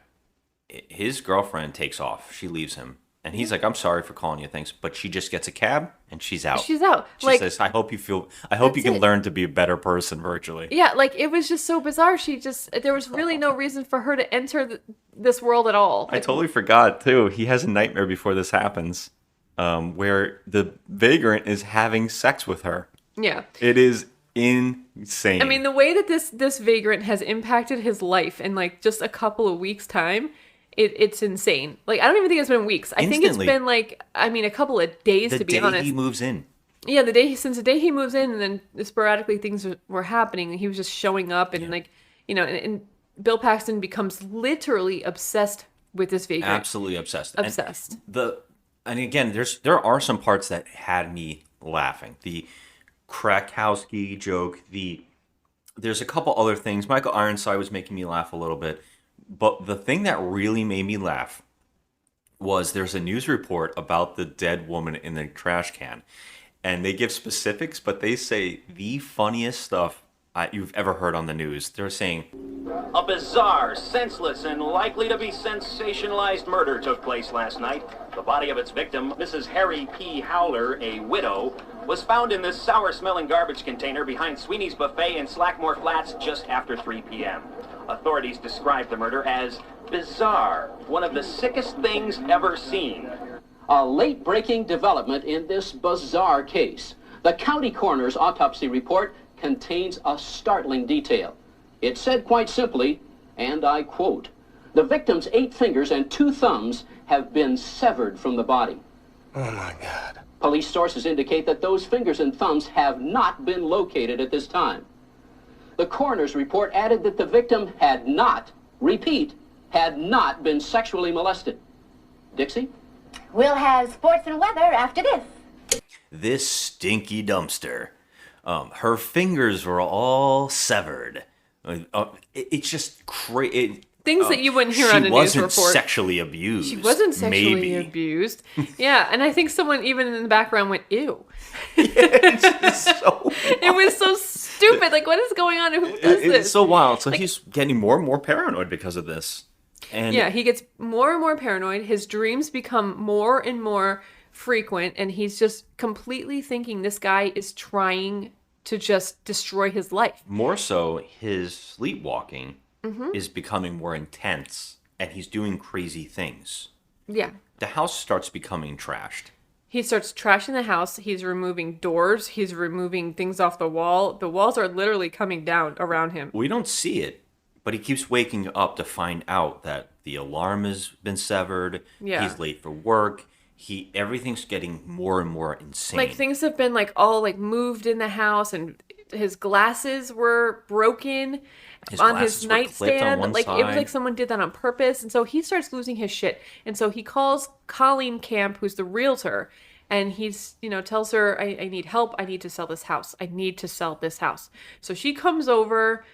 his girlfriend takes off. She leaves him. And he's like, "I'm sorry for calling you things," but she just gets a cab and she's out. She's out. She says, I hope you can learn to be a better person virtually. Yeah, it was just so bizarre. There was really no reason for her to enter this world at all. I totally forgot, too. He has a nightmare before this happens, where the vagrant is having sex with her. Yeah. It is insane. I mean, the way that this vagrant has impacted his life in just a couple of weeks' time, it's insane. I don't even think it's been weeks. I think it's been a couple of days, to be honest. The day he moves in. Yeah, since the day he moves in, and then sporadically things were happening. He was just showing up, and and Bill Paxton becomes literally obsessed with this vagrant. Absolutely obsessed. Obsessed. And again, there are some parts that had me laughing. The Krakowski joke. There's a couple other things. Michael Ironside was making me laugh a little bit. But the thing that really made me laugh was there's a news report about the dead woman in the trash can. And they give specifics, but they say the funniest stuff you've ever heard on the news. They're saying, "A bizarre, senseless, and likely to be sensationalized murder took place last night. The body of its victim, Mrs. Harry P. Howler, a widow, was found in this sour-smelling garbage container behind Sweeney's Buffet in Slackmore Flats just after 3 p.m. Authorities described the murder as bizarre, one of the sickest things ever seen." A late-breaking development in this bizarre case. The county coroner's autopsy report contains a startling detail. It said quite simply, and I quote, "The victim's 8 fingers and 2 thumbs have been severed from the body." Oh, my God. Police sources indicate that those fingers and thumbs have not been located at this time. The coroner's report added that the victim had not, repeat, had not been sexually molested. Dixie? We'll have sports and weather after this. This stinky dumpster. Her fingers were all severed. It's just crazy. Things that you wouldn't hear on a news report. She wasn't sexually abused. She wasn't sexually abused. Yeah, and I think someone even in the background went, "Ew." It's just so wild. It was so stupid. What is going on? Who does this? It's so wild. So he's getting more and more paranoid because of this. And yeah, he gets more and more paranoid. His dreams become more and more frequent, and he's just completely thinking this guy is trying to just destroy his life. More so, his sleepwalking is becoming more intense, and he's doing crazy things. Yeah. The house starts becoming trashed. He starts trashing the house. He's removing doors. He's removing things off the wall. The walls are literally coming down around him. We don't see it, but he keeps waking up to find out that the alarm has been severed. Yeah. He's late for work. Everything's getting more and more insane. Things have been all moved in the house, and his glasses were broken on his nightstand. On it was like someone did that on purpose. And so he starts losing his shit. And so he calls Colleen Camp, who's the realtor, and he's, tells her, I need help. I need to sell this house. I need to sell this house. So she comes over,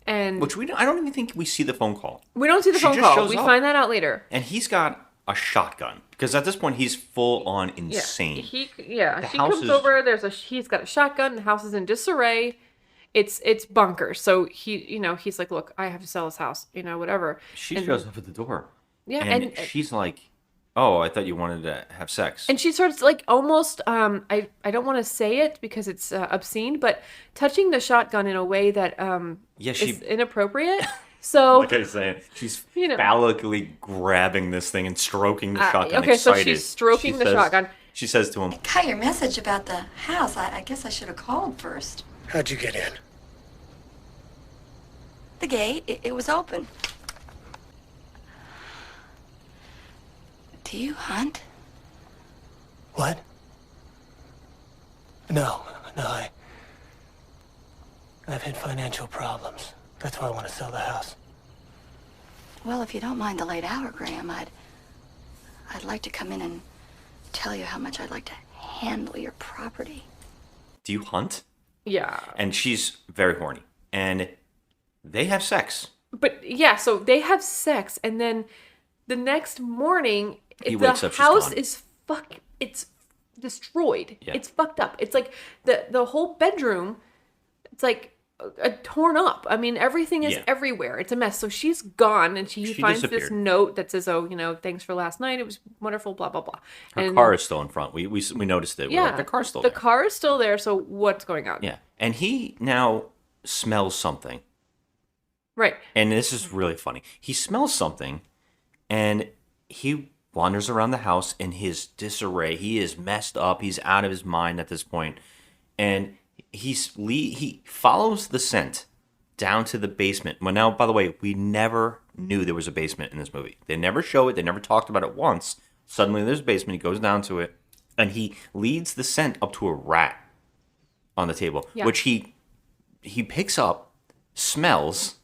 and I don't even think we see the phone call. We don't see the phone call. We find that out later. And he's got a shotgun. Because at this point, he's full on insane. She comes over. He's got a shotgun. The house is in disarray. It's bonkers. So he's like, look, I have to sell this house. Whatever. She shows up at the door. Yeah, and she's like, oh, I thought you wanted to have sex. And she starts like almost, I don't want to say it because it's obscene, but touching the shotgun in a way that is inappropriate. So, like I was saying, she's phallically grabbing this thing and stroking the shotgun. Okay, excited. so she's stroking the shotgun. She says to him, I got your message about the house. I guess I should have called first. How'd you get in? The gate, it was open. Do you hunt? What? No, I've had financial problems. That's why I want to sell the house. Well, if you don't mind the late hour, Graham, I'd like to come in and tell you how much I'd like to handle your property. do you hunt? Yeah. And she's very horny. And they have sex. But yeah, so they have sex, and then the next morning, He wakes up, she's house gone. is it's destroyed. Yeah. It's fucked up. It's like the whole bedroom, it's like torn up. I mean, everything is everywhere. It's a mess. So she's gone, and she finds this note that says, "Oh, thanks for last night. It was wonderful." Blah blah blah. Her car is still in front. We noticed it. Yeah, We're like, the car's still there. The car is still there. So what's going on? Yeah, and he now smells something. Right. And this is really funny. He smells something, and he wanders around the house in his disarray. He is messed up. He's out of his mind at this point, and he follows the scent down to the basement. Well, now, by the way, we never knew there was a basement in this movie. They never show it. They never talked about it once. Suddenly, there's a basement. He goes down to it, and he leads the scent up to a rat on the table, which he picks up, smells,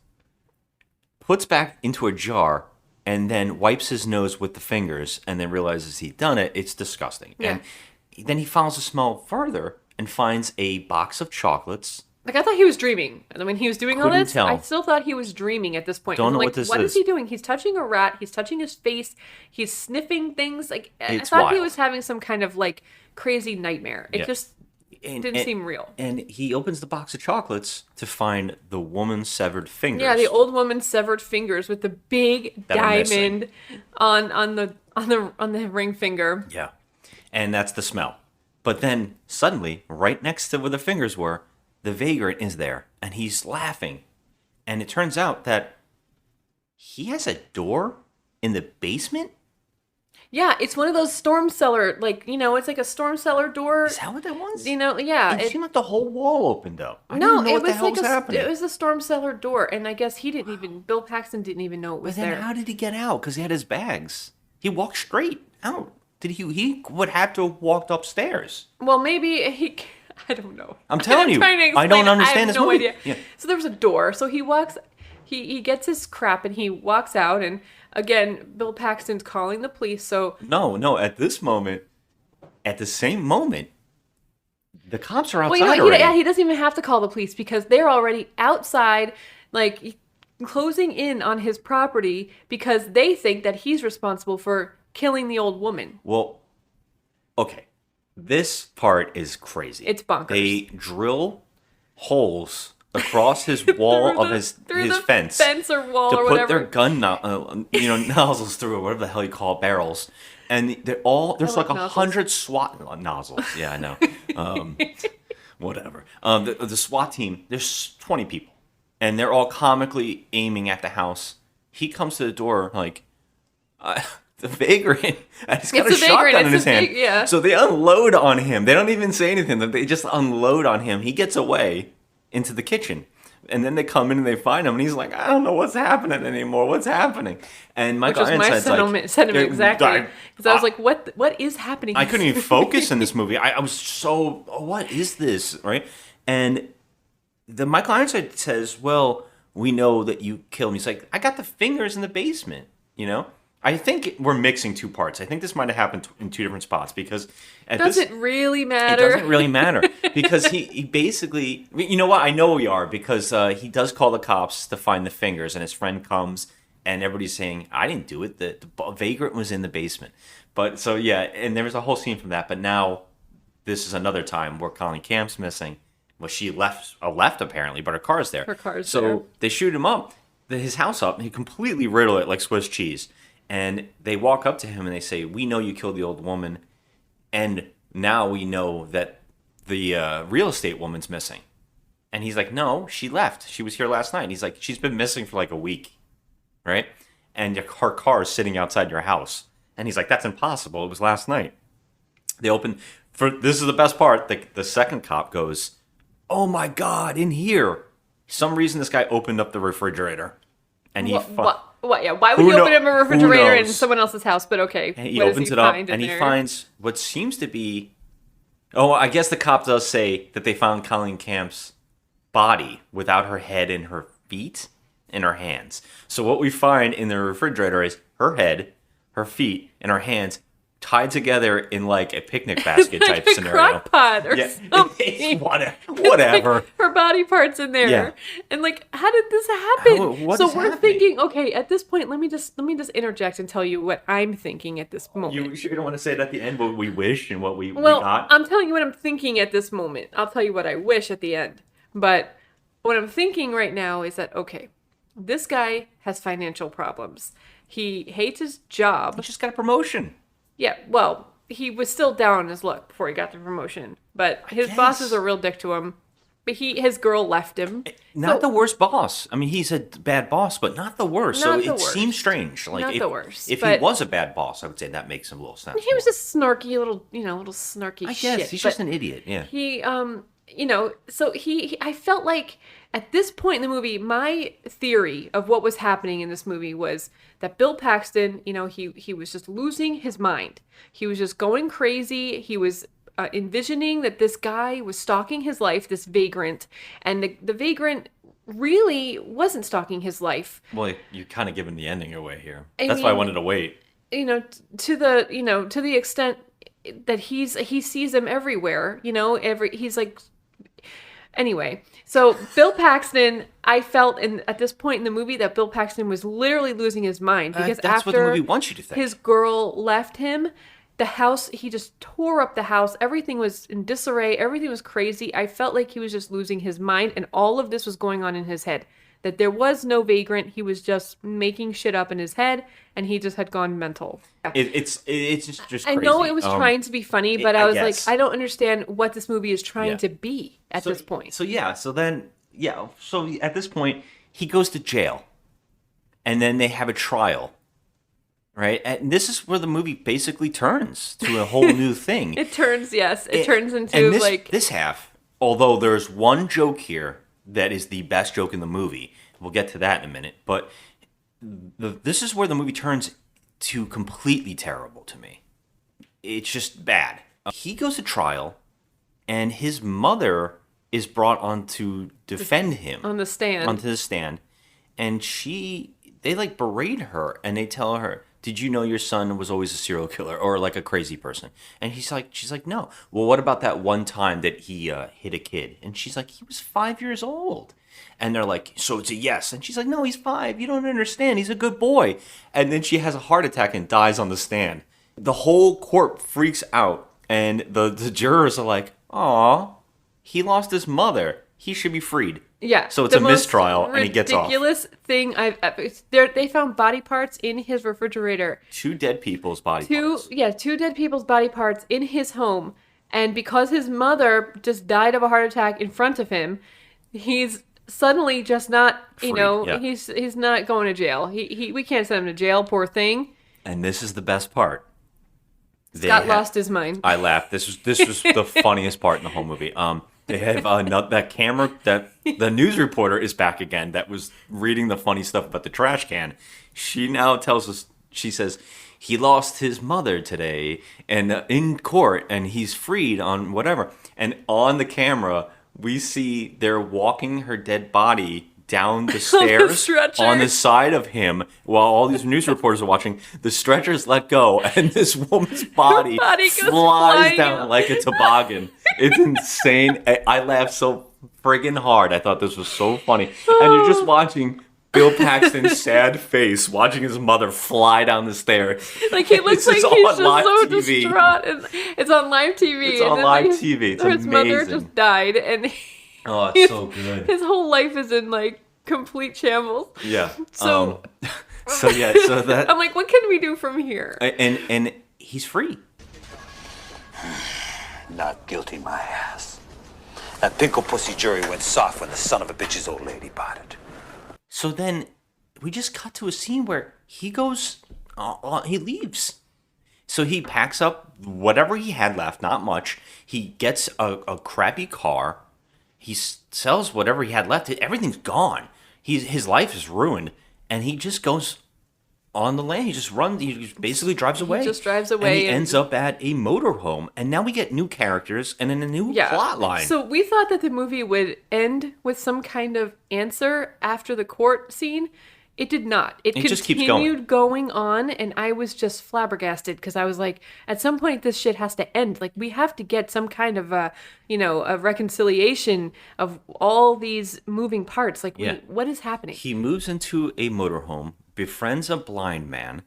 puts back into a jar, and then wipes his nose with the fingers, and then realizes he'd done it. It's disgusting. Yeah. And then he follows the smell further and finds a box of chocolates. Like, I thought he was dreaming. And when he was doing all Couldn't this, tell. I still thought he was dreaming at this point. Don't know like, what this What is. is he doing? He's touching a rat. He's touching his face. He's sniffing things. Like, I It's thought he wild. was having some kind of, like, crazy nightmare. It Yeah. just didn't seem real. And he opens the box of chocolates to find the woman's severed fingers. Yeah, the old woman's severed fingers with the big That are missing. diamond on the ring finger. Yeah. And that's the smell. But then suddenly, right next to where the fingers were, the vagrant is there, and he's laughing. And it turns out that he has a door in the basement? Yeah, it's one of those storm cellar, like, it's like a storm cellar door. Is that what that was? Yeah. It seemed like the whole wall opened up. I No, didn't know it what the was hell like was happening. it was a storm cellar door, and I guess Bill Paxton didn't even know it was But then there. how did he get out? Because he had his bags. He walked straight out. He would have to have walked upstairs. Well, maybe I don't know. I'm telling you, trying to I don't explain it. understand I have this no movie. idea. Yeah. So there was a door. So he walks, he gets his crap and he walks out. And again, Bill Paxton's calling the police. So No, at this moment, at the same moment, the cops are outside well, already. he doesn't even have to call the police because they're already outside, like closing in on his property because they think that he's responsible for killing the old woman. Well, okay. This part is crazy. It's bonkers. They drill holes across his wall of his fence or wall to or put whatever. their gun nozzles through, or whatever the hell you call it, barrels. And there's like 100 SWAT nozzles. Yeah, I know. Whatever. The SWAT team, there's 20 people, and they're all comically aiming at the house. He comes to the door like, the vagrant. He's got a shotgun in his hand. Yeah. So they unload on him. They don't even say anything. They just unload on him. He gets away into the kitchen. And then they come in and they find him. And he's like, I don't know what's happening anymore. What's happening? And Michael Ironside's like... sentiment exactly. Because I was like, what is happening? I couldn't even focus in this movie. I was so... what is this? Right? And the Michael Ironside says, well, we know that you killed him. He's like, I got the fingers in the basement. I think we're mixing two parts. I think this might have happened in two different spots because... Does it really matter? It doesn't really matter because he basically... You know what? I know we are because he does call the cops to find the fingers, and his friend comes And everybody's saying, I didn't do it. The vagrant was in the basement. But so, yeah, and there was a whole scene from that. But now this is another time where Colleen Camp's missing. Well, she left apparently, but her car's there. Her car's so there. They shoot him up, his house up, and he completely riddle it like Swiss cheese. And they walk up to him and they say, we know you killed the old woman. And now we know that the real estate woman's missing. And he's like, no, she left. She was here last night. And he's like, she's been missing for like a week, right? And her car is sitting outside your house. And he's like, that's impossible. It was last night. They open, this is the best part, the second cop goes, oh my God, in here. Some reason this guy opened up the refrigerator. And he... What? Yeah, why would you open up a refrigerator in someone else's house? But okay. And he opens it up and he finds what seems to be... Oh, I guess the cop does say that they found Colleen Camp's body without her head and her feet and her hands. So what we find in the refrigerator is her head, her feet, and her hands tied together in like a picnic basket type like a scenario. Crock pot or something. Whatever. Like her body parts in there. Yeah. And like, how did this happen? What so is we're happening? thinking, okay, at this point, let me just interject and tell you what I'm thinking at this moment. You sure don't want to say it at the end what we wish and what we Well, got? I'm telling you what I'm thinking at this moment. I'll tell you what I wish at the end. But what I'm thinking right now is that, okay, this guy has financial problems. He hates his job. He just got a promotion. Yeah, well, he was still down on his luck before he got the promotion. But his boss is a real dick to him. But his girl left him. Not the worst boss. I mean, he's a bad boss, but not the worst. Not So the it worst. seems strange. Like Not the worst, If he but- was a bad boss, I would say that makes a little sense. He was a snarky little snarky I shit. guess he's but just an idiot. Yeah. He, so I felt like at this point in the movie, my theory of what was happening in this movie was that Bill Paxton, he was just losing his mind. He was just going crazy. He was envisioning that this guy was stalking his life, this vagrant, and the vagrant really wasn't stalking his life. Well, you're kind of giving the ending away here. I That's why I mean, wanted to wait. To the extent that he sees him everywhere, he's like, anyway, so Bill Paxton, I felt at this point in the movie that Bill Paxton was literally losing his mind because that's after what the movie wants you to think. his girl left him, the house, he just tore up the house. Everything was in disarray. Everything was crazy. I felt like he was just losing his mind, and all of this was going on in his head. That there was no vagrant. He was just making shit up in his head, and he just had gone mental. It's just crazy. I know it was trying to be funny, but I was like, guess. I don't understand what this movie is trying to be at this point. So at this point, he goes to jail. And then they have a trial. Right? And this is where the movie basically turns to a whole new thing. It turns into this half, although there's one joke here that is the best joke in the movie. We'll get to that in a minute. But this is where the movie turns to completely terrible to me. It's just bad. He goes to trial, and his mother is brought on to defend him. On the stand. Onto the stand. And they like berate her, and they tell her, did you know your son was always a serial killer or like a crazy person? And she's like, no. Well, what about that one time that he hit a kid? And she's like, he was 5 years old. And they're like, so it's a yes. And she's like, no, he's 5. You don't understand. He's a good boy. And then she has a heart attack and dies on the stand. The whole court freaks out. And the jurors are like, aw, he lost his mother. He should be freed. Yeah. So it's a mistrial, and he gets off. Ridiculous thing I've ever... They found body parts in his refrigerator. 2 dead people's body parts. Yeah, 2 dead people's body parts in his home. And because his mother just died of a heart attack in front of him, he's suddenly just not, he's not going to jail. We can't send him to jail, poor thing. And this is the best part. Scott lost his mind. I laughed. This was the funniest part in the whole movie. They have that camera, that the news reporter is back again that was reading the funny stuff about the trash can. She now tells us, she says, he lost his mother today and in court, and he's freed on whatever. And on the camera, we see they're walking her dead body down the stairs on the side of him while all these news reporters are watching. The stretcher's let go, and this woman's body flies down like a toboggan. It's insane. I laughed so friggin' hard. I thought this was so funny. And you're just watching Bill Paxton's sad face watching his mother fly down the stairs. Like, he looks like he's just so distraught. And it's on live TV. It's on live TV. It's his amazing. mother just died, and oh, it's so good. His whole life is in, like, complete shambles. Yeah. So, so that... I'm like, what can we do from here? And he's free. Not guilty, my ass. That pinkle pussy jury went soft when the son of a bitch's old lady bought it. So then we just cut to a scene where he goes, he leaves. So he packs up whatever he had left, not much. He gets a crappy car. He sells whatever he had left. Everything's gone. His life is ruined. And he just goes on the land. He just runs. He just basically drives away. He just drives away. And he ends up at a motorhome. And now we get new characters and then a new plot line. So we thought that the movie would end with some kind of answer after the court scene. It did not. It just keeps continued going on, and I was just flabbergasted because I was like, at some point this shit has to end. Like, we have to get some kind of a reconciliation of all these moving parts. Like, what is happening? He moves into a motorhome, befriends a blind man,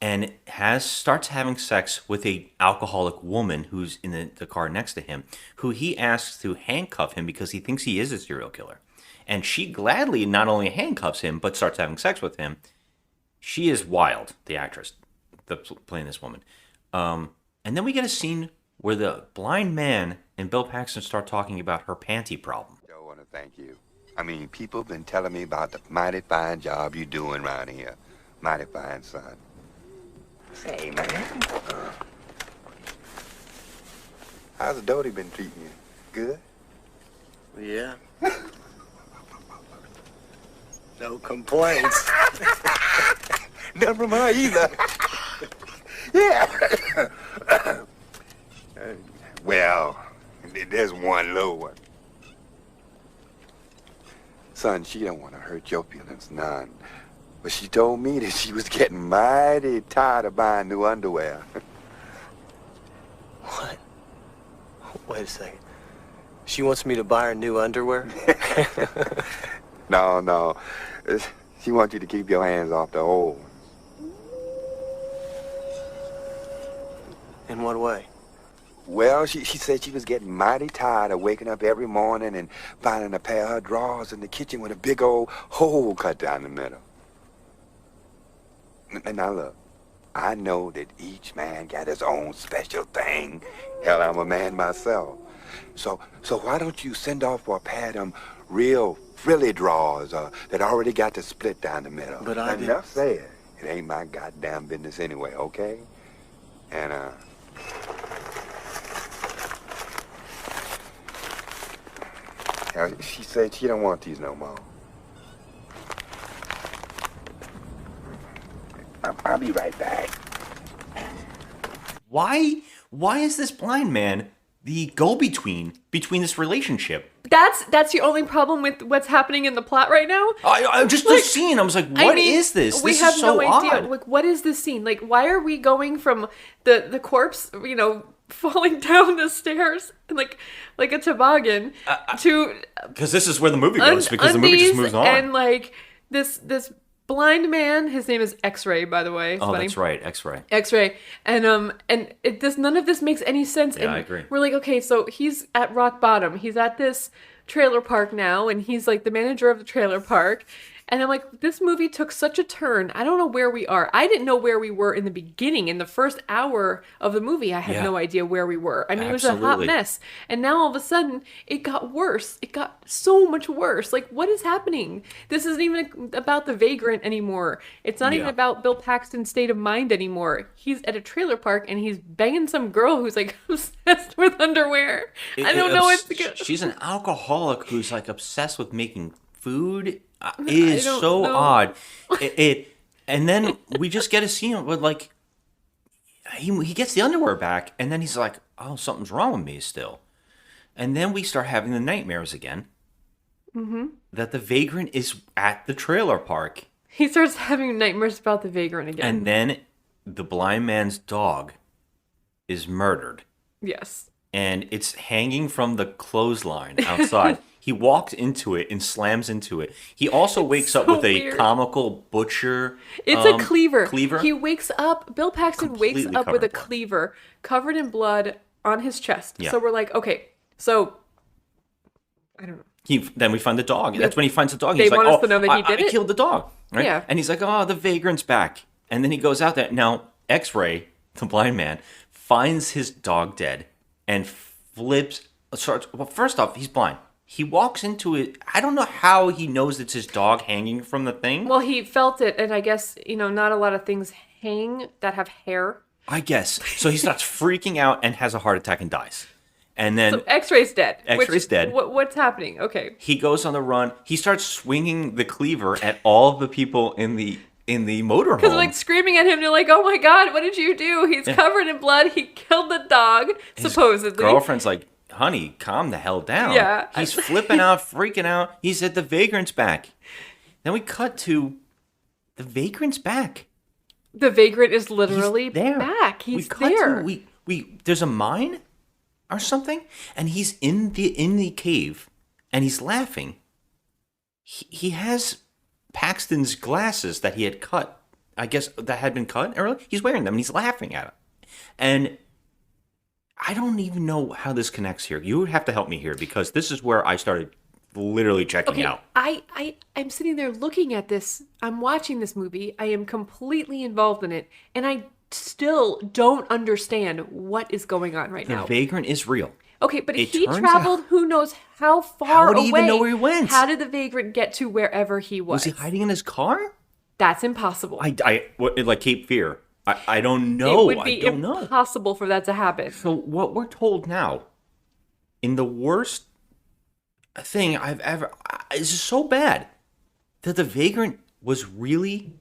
and starts having sex with a alcoholic woman who's in the car next to him, who he asks to handcuff him because he thinks he is a serial killer. And she gladly not only handcuffs him, but starts having sex with him. She is wild, the actress playing this woman. And then we get a scene where the blind man and Bill Paxton start talking about her panty problem. I want to thank you. I mean, people have been telling me about the mighty fine job you're doing around here. Mighty fine, son. Say, man. How's the Doty been treating you? Good? Yeah. No complaints. None from her either. Yeah. Well, there's one low one. Son, she don't want to hurt your feelings none. But she told me that she was getting mighty tired of buying new underwear. What? Wait a second. She wants me to buy her new underwear? No. She wants you to keep your hands off the old ones. In what way? Well, she said she was getting mighty tired of waking up every morning and finding a pair of her drawers in the kitchen with a big old hole cut down the middle. Now look, I know that each man got his own special thing. Hell, I'm a man myself. So why don't you send off for a pair of them real frilly drawers that already got the split down the middle? But I didn't. Enough said. It ain't my goddamn business anyway, okay? And she said she don't want these no more. I'll be right back. Why is this blind man the go-between between this relationship? That's the only problem with what's happening in the plot right now. I just the scene. I was like, what is this? We This have is so no idea. odd. Like, what is this scene? Like, why are we going from the corpse, falling down the stairs like a toboggan to Because this is where the movie goes. Because the movie just moves on. And like this blind man, his name is X-Ray, by the way. It's Oh, funny. that's right, X-Ray. X-Ray, and it does, none of this makes any sense. Yeah, and I agree. We're like, okay, so he's at rock bottom. He's at this trailer park now, and he's like the manager of the trailer park. And I'm like, this movie took such a turn. I don't know where we are. I didn't know where we were in the beginning. In the first hour of the movie, I had no idea where we were. I mean, it was a hot mess. And now all of a sudden, it got worse. It got so much worse. Like, what is happening? This isn't even about the Vagrant anymore. It's not even about Bill Paxton's state of mind anymore. He's at a trailer park, and he's banging some girl who's like obsessed with underwear. I don't know what's good. She's an alcoholic who's like obsessed with making food. It is so odd. And then we just get a scene with like he gets the underwear back, and then he's like, "Oh, something's wrong with me still." And then we start having the nightmares again. Mm-hmm. That the Vagrant is at the trailer park. He starts having nightmares about the Vagrant again. And then the blind man's dog is murdered. Yes. And it's hanging from the clothesline outside. He walks into it and slams into it. He also wakes up with a comical butcher. It's a cleaver. Cleaver. He wakes up. Bill Paxton wakes up with a cleaver covered in blood on his chest. Yeah. So we're like, okay, so I don't know. Then we find the dog. That's when he finds the dog. They He's want like, us to know that he did I it? killed the dog. Right? Yeah. And he's like, oh, the vagrant's back. And then he goes out there. Now, X-Ray, the blind man, finds his dog dead and starts. Well, first off, he's blind. He walks into it. I don't know how he knows it's his dog hanging from the thing. Well, he felt it, and I guess, not a lot of things hang that have hair. I guess. So he starts freaking out and has a heart attack and dies. And then So X-Ray's dead. X-Ray's dead. What's happening? Okay. He goes on the run. He starts swinging the cleaver at all of the people in the motorhome. Because they're like screaming at him. They're like, "Oh my God, what did you do? He's covered in blood. He killed the dog, supposedly." Girlfriend's like, honey, calm the hell down. Yeah. He's flipping out, freaking out. He said the vagrant's back. Then we cut to the vagrant's back. The vagrant is literally He's there. back. He's cut there. To, we there's a mine or something, and he's in the cave, and he's laughing. He has Paxton's glasses that he had cut. I guess that had been cut earlier. He's wearing them, and he's laughing at it. And I don't even know how this connects here. You would have to help me here, because this is where I started literally checking out. I'm sitting there looking at this. I'm watching this movie. I am completely involved in it, and I still don't understand what is going on right now. The vagrant is real. Okay, but It he turns traveled who knows how far How would away. he even know where he went? How did the vagrant get to wherever he was? Was he hiding in his car? That's impossible. Like Cape Fear. I don't know. It would be I don't know. impossible for that to happen. So what we're told now, in the worst thing I've ever, it's just so bad that the vagrant was really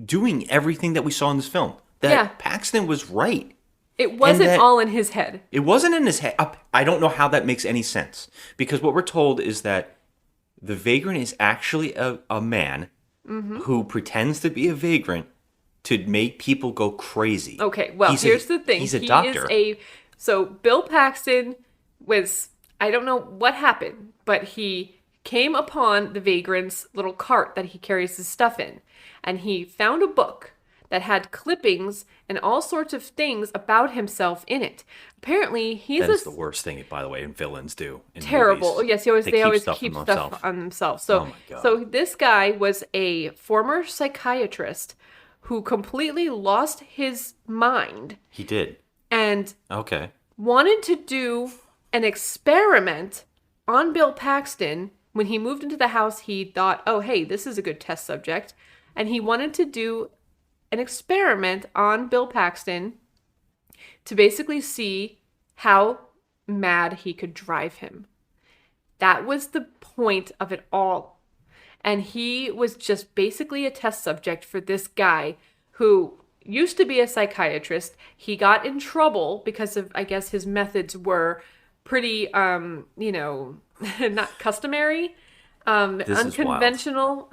doing everything that we saw in this film. That Paxton was right. It wasn't all in his head. It wasn't in his head. I don't know how that makes any sense, because what we're told is that the vagrant is actually a man who pretends to be a vagrant to make people go crazy. Okay, well, here's the thing. He's a doctor. So Bill Paxton was, I don't know what happened, but he came upon the vagrant's little cart that he carries his stuff in, and he found a book that had clippings and all sorts of things about himself in it. Apparently, That's the worst thing, by the way, villains do. In terrible. movies. Oh, yes, they always keep from stuff on themselves. So, Oh my God. so this guy was a former psychiatrist who completely lost his mind He did. and Okay. wanted to do an experiment on Bill Paxton. When he moved into the house, he thought, oh, hey, this is a good test subject. And he wanted to do an experiment on Bill Paxton to basically see how mad he could drive him. That was the point of it all. And he was just basically a test subject for this guy who used to be a psychiatrist. He got in trouble because of, I guess, his methods were pretty, not customary, unconventional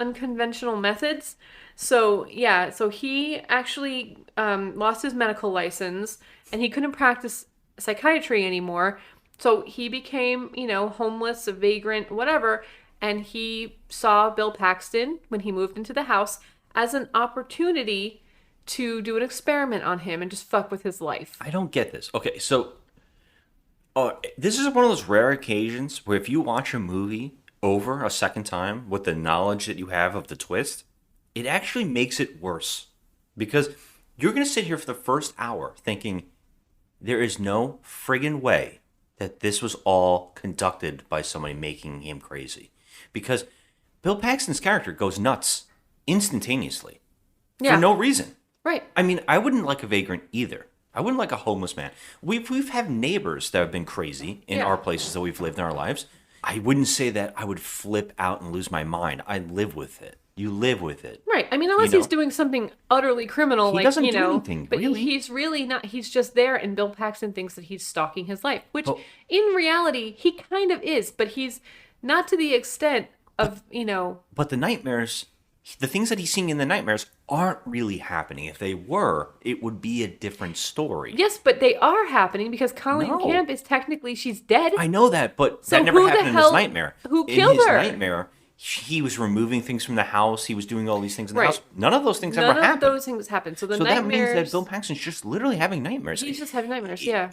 methods. So he actually lost his medical license and he couldn't practice psychiatry anymore. So he became, homeless, a vagrant, whatever. And he saw Bill Paxton, when he moved into the house, as an opportunity to do an experiment on him and just fuck with his life. I don't get this. Okay, so this is one of those rare occasions where if you watch a movie over a second time with the knowledge that you have of the twist, it actually makes it worse. Because you're going to sit here for the first hour thinking there is no friggin' way that this was all conducted by somebody making him crazy. Because Bill Paxton's character goes nuts instantaneously for no reason. Right. I mean, I wouldn't like a vagrant either. I wouldn't like a homeless man. We've had neighbors that have been crazy in our places that we've lived in our lives. I wouldn't say that I would flip out and lose my mind. I live with it. You live with it. Right. I mean, unless he's doing something utterly criminal, He doesn't do anything, but really. he's really not. He's just there, and Bill Paxton thinks that he's stalking his life, which in reality he kind of is, but he's not to the extent of But the nightmares, the things that he's seeing in the nightmares aren't really happening. If they were, it would be a different story. Yes, but they are happening because Colleen Camp is technically, she's dead. I know that, but So that never who the happened in his hell- nightmare. who killed her? In his nightmare, he was removing things from the house. He was doing all these things in the Right. house. None of those things None ever of happened. those things happen. So the so that nightmares. means that Bill Paxton's just literally having nightmares. He's just having nightmares. Yeah.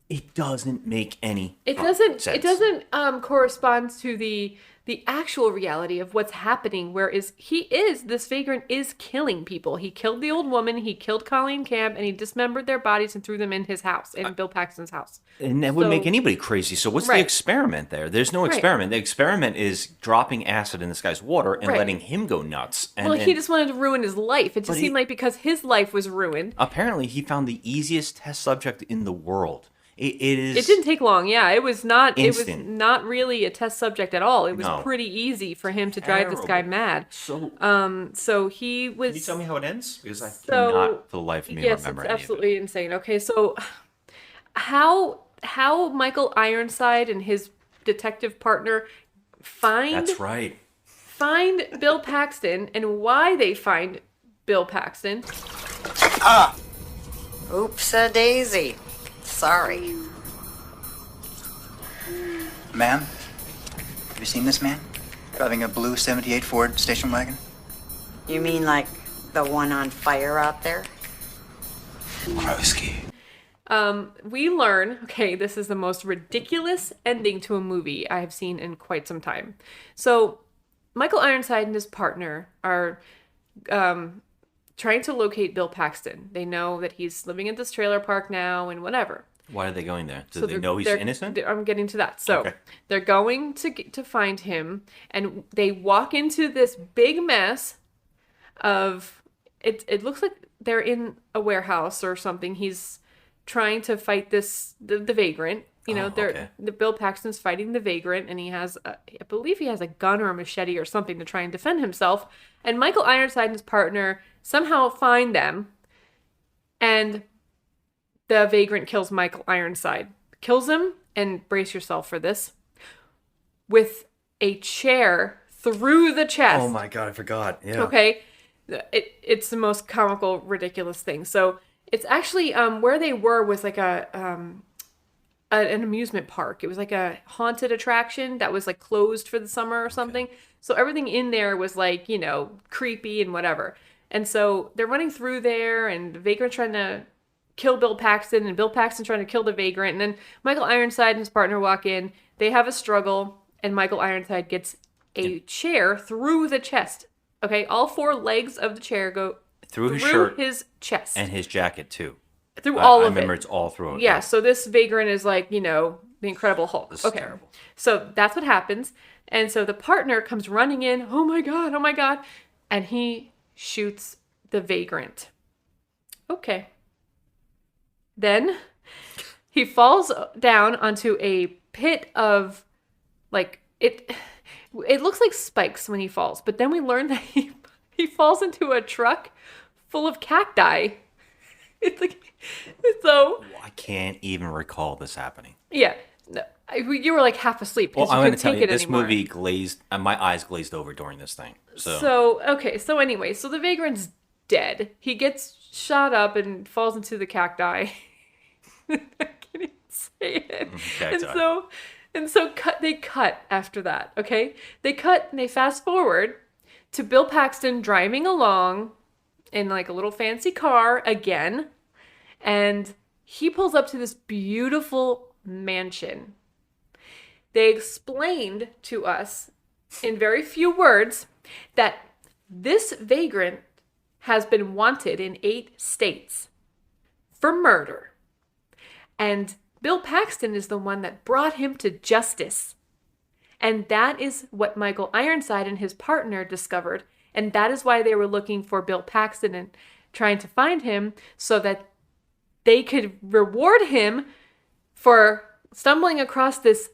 It doesn't make any It doesn't. sense. It doesn't correspond to the actual reality of what's happening. Whereas this vagrant is killing people. He killed the old woman. He killed Colleen Camp, and he dismembered their bodies and threw them in his house, in Bill Paxton's house. And that would make anybody crazy. So what's the Right. experiment there? There's no Right. experiment. The experiment is dropping acid in this guy's water and Right. letting him go nuts. And, Well, he just wanted to ruin his life. It But just he- seemed like because his life was ruined. apparently he found the easiest test subject in the world. It is. It didn't take long. Yeah, it was not. Instant. It was not really a test subject at all. It was No. pretty easy for him to drive this guy Terrible. mad. So he was. Can you tell me how it ends? Because I So- cannot for the life of me Yes, remember it's any of it. absolutely insane. Okay, so how Michael Ironside and his detective partner That's right. find Bill Paxton and why they find Bill Paxton. Oops-a-daisy. Sorry. Ma'am, have you seen this man? Driving a blue 78 Ford station wagon? You mean like the one on fire out there? Krakowski. We learn, okay, this is the most ridiculous ending to a movie I have seen in quite some time. So, Michael Ironside and his partner are trying to locate Bill Paxton. They know that he's living at this trailer park now and whatever. Why are they going there? Do So they know he's innocent? I'm getting to that. So Okay. they're going to find him, and they walk into this big mess of it. It looks like they're in a warehouse or something. He's trying to fight the vagrant. You know, the Bill Paxton's fighting the vagrant, and he has, I believe he has a gun or a machete or something to try and defend himself. And Michael Ironside and his partner somehow find them, and the vagrant kills Michael Ironside. Kills him, and brace yourself for this, with a chair through the chest. Oh my god, I forgot. Yeah. Okay? It's the most comical, ridiculous thing. So it's actually, where they were was like an amusement park. It was like a haunted attraction that was like closed for the summer or something. So everything in there was like, you know, creepy and whatever. And so they're running through there, and the vagrant's trying to kill Bill Paxton, and Bill Paxton trying to kill the vagrant. And then Michael Ironside and his partner walk in. They have a struggle, and Michael Ironside gets a chair through the chest. Okay, all four legs of the chair go Through his shirt his chest. and his jacket too. Through all I of it. remember it's all through it. Yeah, so this vagrant is like, you know, the Incredible Hulk. This is Okay. terrible. So that's what happens. And so the partner comes running in. Oh my God. Oh my God. And he shoots the vagrant. Okay. Then he falls down onto a pit of, like, it looks like spikes when he falls. But then we learn that he falls into a truck full of cacti. It's like, so... I can't even recall this happening. Yeah. No, you were like half asleep Well, because I'm you going to couldn't tell take you, it this anymore. movie glazed, my eyes glazed over during this thing. So anyway, so the vagrant's dead. He gets shot up and falls into the cacti. I can't even say it. Cacti. And so they cut after that, okay? They cut and they fast forward to Bill Paxton driving along in like a little fancy car again. And he pulls up to this beautiful mansion. They explained to us in very few words that this vagrant has been wanted in 8 states for murder. And Bill Paxton is the one that brought him to justice. And that is what Michael Ironside and his partner discovered. And that is why they were looking for Bill Paxton and trying to find him so that they could reward him for stumbling across this,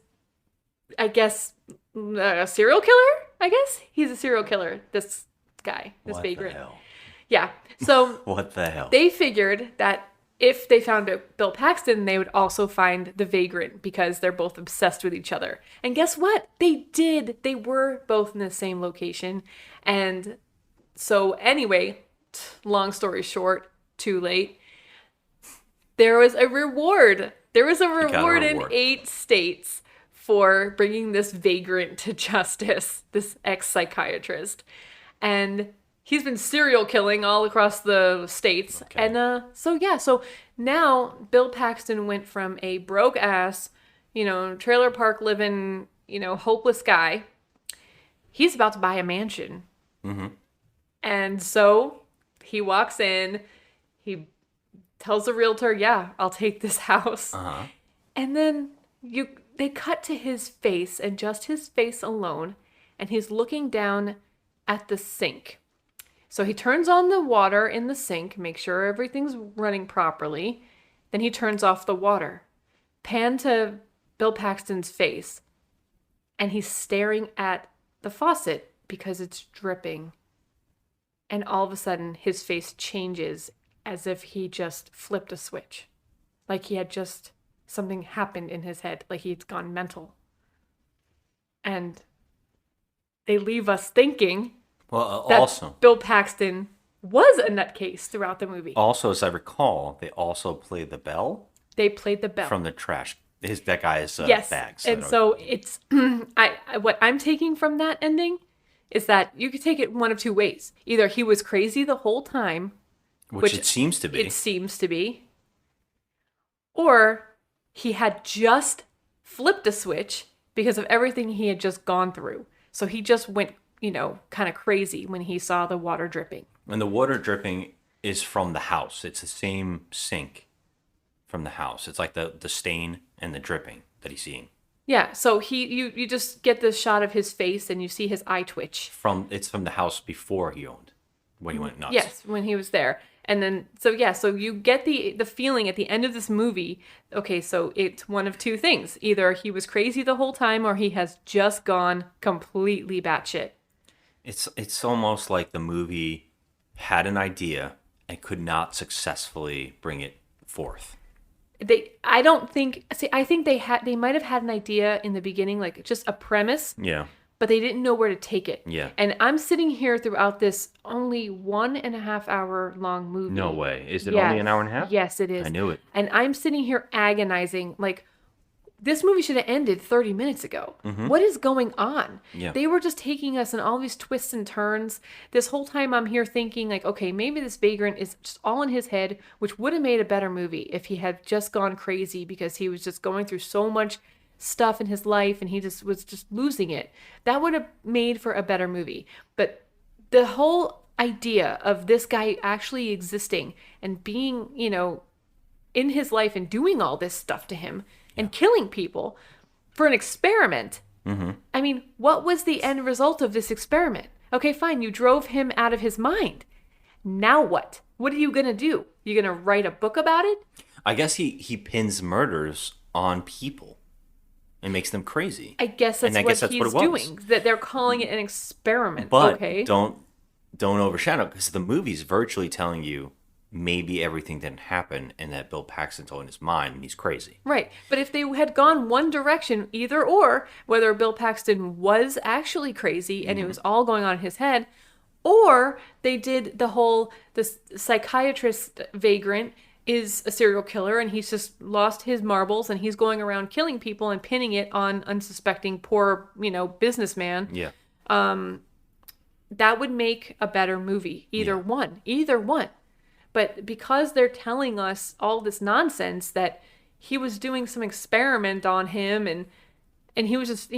I guess, serial killer? I guess he's a serial killer, this guy, this What vagrant. the hell? Yeah. So What the hell? They figured that if they found Bill Paxton, they would also find the Vagrant because they're both obsessed with each other. And guess what? They did. They were both in the same location. And so anyway, long story short, too late. There was a reward. There was a reward in 8 states for bringing this vagrant to justice, this ex-psychiatrist. And he's been serial killing all across the states. Okay. And so now Bill Paxton went from a broke ass, trailer park living, hopeless guy. He's about to buy a mansion. Mm-hmm. And so he walks in, he tells the realtor, yeah, I'll take this house. Uh-huh. And then they cut to his face and just his face alone. And he's looking down at the sink. So he turns on the water in the sink, make sure everything's running properly. Then he turns off the water. Pan to Bill Paxton's face. And he's staring at the faucet because it's dripping. And all of a sudden, his face changes as if he just flipped a switch. Like he had just, something happened in his head. Like he'd gone mental. And they leave us thinking that also Bill Paxton was a nutcase throughout the movie. Also, as I recall, they also played the bell. They played the bell from the trash. That guy's yes. bags. And so it's what I'm taking from that ending is that you could take it one of two ways. Either he was crazy the whole time, which it seems to be. It seems to be. Or he had just flipped a switch because of everything he had just gone through. So he just went kind of crazy when he saw the water dripping. And the water dripping is from the house. It's the same sink from the house. It's like the stain and the dripping that he's seeing. Yeah, so you just get this shot of his face and you see his eye twitch. It's from the house before he owned, when he went nuts. Yes, when he was there. And then, so you get the feeling at the end of this movie, okay, so it's one of two things. Either he was crazy the whole time or he has just gone completely batshit. It's almost like the movie had an idea and could not successfully bring it forth. I think they might have had an idea in the beginning, like just a premise. Yeah. But they didn't know where to take it. Yeah. And I'm sitting here throughout this only 1.5 hour long movie. No way. Is it only an hour and a half? Yes, it is. I knew it. And I'm sitting here agonizing, like, this movie should have ended 30 minutes ago. Mm-hmm. What is going on? Yeah. They were just taking us in all these twists and turns. This whole time I'm here thinking, like, okay, maybe this vagrant is just all in his head, which would have made a better movie if he had just gone crazy because he was just going through so much stuff in his life and he just was just losing it. That would have made for a better movie. But the whole idea of this guy actually existing and being, in his life and doing all this stuff to him and killing people for an experiment. Mm-hmm. I mean, what was the end result of this experiment? Okay, fine, you drove him out of his mind. Now what? What are you going to do? You going to write a book about it? I guess he pins murders on people and makes them crazy. I guess that's what he's doing. That they're calling it an experiment. But okay. don't overshadow, because the movie's virtually telling you maybe everything didn't happen and that Bill Paxton's all in his mind and he's crazy. Right. But if they had gone one direction, either or, whether Bill Paxton was actually crazy and it was all going on in his head, or they did this psychiatrist vagrant is a serial killer and he's just lost his marbles and he's going around killing people and pinning it on unsuspecting poor, businessman. Yeah. That would make a better movie. Either one. But because they're telling us all this nonsense that he was doing some experiment on him and he was just,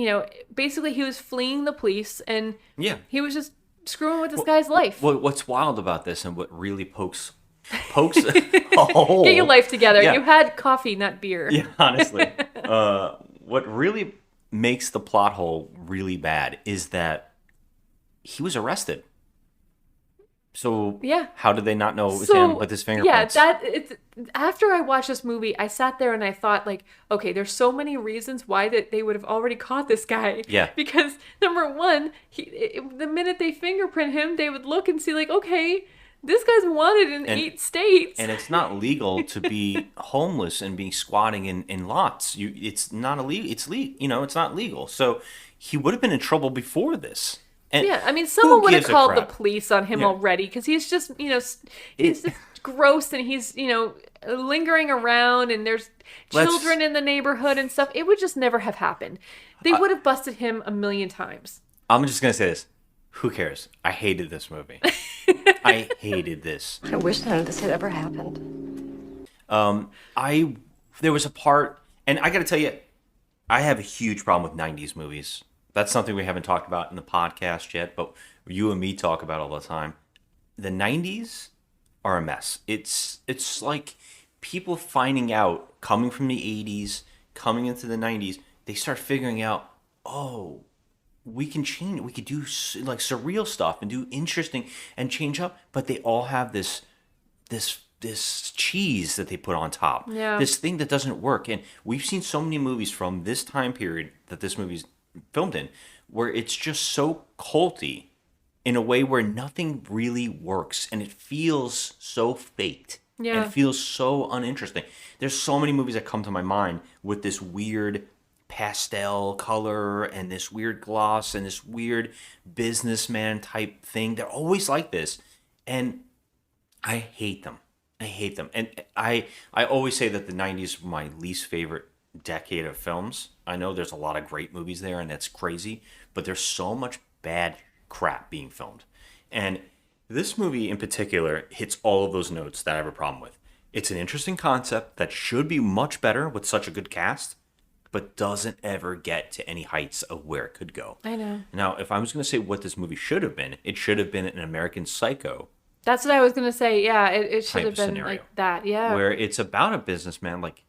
basically he was fleeing the police and he was just screwing with this guy's life. Well, what's wild about this and what really pokes a hole. Get your life together. Yeah. You had coffee, not beer. Yeah, honestly. What really makes the plot hole really bad is that he was arrested. So how did they not know it was him with his fingerprints? Yeah, after I watched this movie, I sat there and I thought, like, okay, there's so many reasons why that they would have already caught this guy. Yeah. Because number one, the minute they fingerprint him, they would look and see, like, okay, This guy's wanted in 8 states. And it's not legal to be homeless and be squatting in lots. It's not illegal. It's legal. It's not legal. So he would have been in trouble before this. And yeah, I mean, someone would have gives a called the crap? police on him Yeah. already because he's just, he's just gross and he's, lingering around and there's children in the neighborhood and stuff. It would just never have happened. They would have busted him a million times. I'm just going to say this. Who cares? I hated this movie. I hated this. I wish none of this had ever happened. There was a part, and I got to tell you, I have a huge problem with 90s movies. That's something we haven't talked about in the podcast yet, but you and me talk about all the time. The 90s are a mess. It's like people finding out, coming from the 80s, coming into the 90s, they start figuring out, oh, we can change. We could do like surreal stuff and do interesting and change up, but they all have this cheese that they put on top. Yeah. This thing that doesn't work. And we've seen so many movies from this time period that this movie's filmed in, where it's just so culty in a way where nothing really works and it feels so faked. Yeah. And it feels so uninteresting. There's so many movies that come to my mind with this weird pastel color and this weird gloss and this weird businessman type thing. They're always like this. And I hate them. And I always say that the 90s were my least favorite decade of films. I know there's a lot of great movies there and that's crazy, but there's so much bad crap being filmed. And this movie in particular hits all of those notes that I have a problem with. It's an interesting concept that should be much better with such a good cast, but doesn't ever get to any heights of where it could go. I know. Now, if I was going to say what this movie should have been, it should have been an American Psycho. That's what I was going to say. Yeah, it should Type have been scenario. like that. Yeah. Where it's about a businessman, like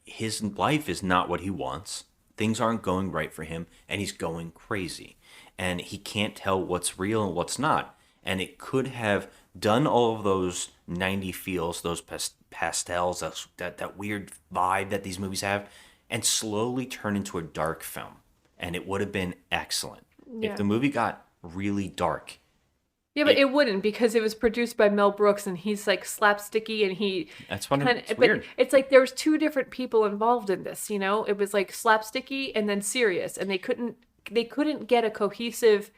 his life is not what he wants. Things aren't going right for him, and he's going crazy. And he can't tell what's real and what's not. And it could have done all of those 90 feels, those pastels, that weird vibe that these movies have, and slowly turn into a dark film. And it would have been excellent. Yeah. If the movie got really dark. Yeah, but it wouldn't because it was produced by Mel Brooks and he's like slapsticky and he. That's funny. It's but weird. It's like there was 2 different people involved in this. It was like slapsticky and then serious, and they couldn't get a cohesive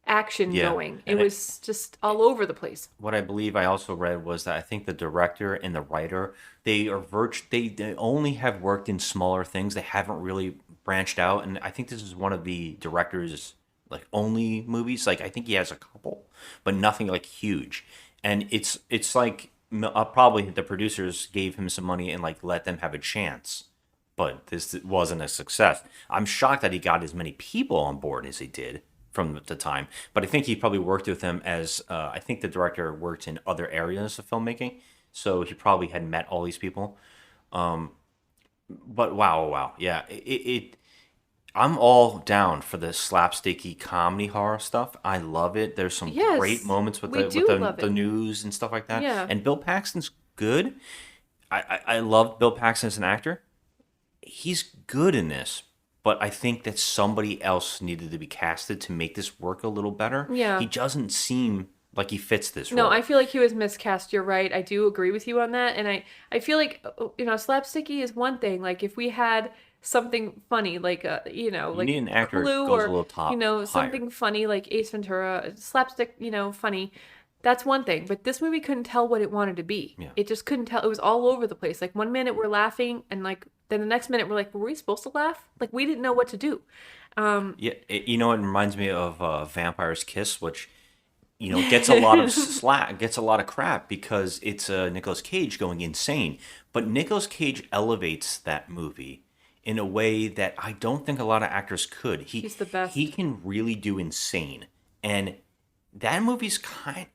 action going. It was just all over the place. What I believe I also read was that I think the director and the writer, they only have worked in smaller things. They haven't really branched out, and I think this is one of the director's like only movies. Like I think he has a couple, but nothing like huge. And it's like probably the producers gave him some money and like let them have a chance. But this wasn't a success. I'm shocked that he got as many people on board as he did from the time. But I think he probably worked with them as, I think the director worked in other areas of filmmaking. So he probably had met all these people. But wow. Yeah, I'm all down for the slapsticky comedy horror stuff. I love it. There's some great moments with the news and stuff like that. Yeah. And Bill Paxton's good. I love Bill Paxton as an actor. He's good in this, but I think that somebody else needed to be casted to make this work a little better. Yeah. He doesn't seem like he fits this No, role. I feel like he was miscast. You're right. I do agree with you on that. And I feel like, slapsticky is one thing. Like if we had something funny, like, like need an actor Clue that goes or, a little top something funny like Ace Ventura, slapstick, funny. That's one thing. But this movie couldn't tell what it wanted to be. Yeah. It just couldn't tell. It was all over the place. Like one minute we're laughing and like, then the next minute we're like, were we supposed to laugh? Like we didn't know what to do. Yeah, it reminds me of Vampire's Kiss, which gets a lot of gets a lot of crap because it's Nicolas Cage going insane. But Nicolas Cage elevates that movie in a way that I don't think a lot of actors could. He's the best. He can really do insane, and that movie's kind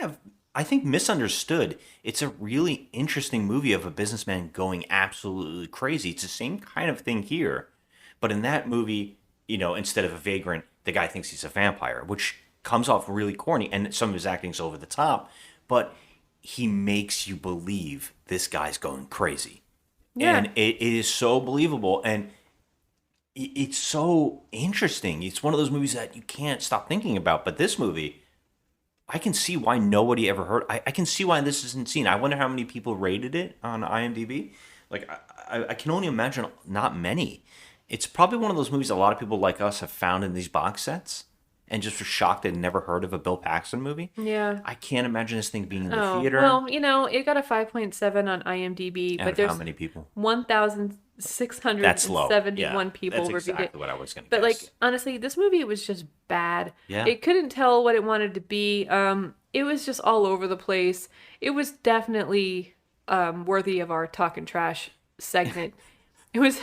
of I think misunderstood. It's a really interesting movie of a businessman going absolutely crazy. It's the same kind of thing here, but in that movie, instead of a vagrant, the guy thinks he's a vampire, which comes off really corny, and some of his acting's over the top, but he makes you believe this guy's going crazy. Yeah. And it is so believable, and it's so interesting. It's one of those movies that you can't stop thinking about, but this movie, I can see why nobody ever heard. I can see why this isn't seen. I wonder how many people rated it on IMDb. Like, I can only imagine not many. It's probably one of those movies a lot of people like us have found in these box sets and just were shocked they'd never heard of a Bill Paxton movie. Yeah. I can't imagine this thing being in the theater. Well, it got a 5.7 on IMDb, Out but of there's how many people? 1,671 people That's reviewed exactly it. what I was going to But guess. like honestly, this movie was just bad. Yeah. It couldn't tell what it wanted to be. It was just all over the place. It was definitely worthy of our talking trash segment. It was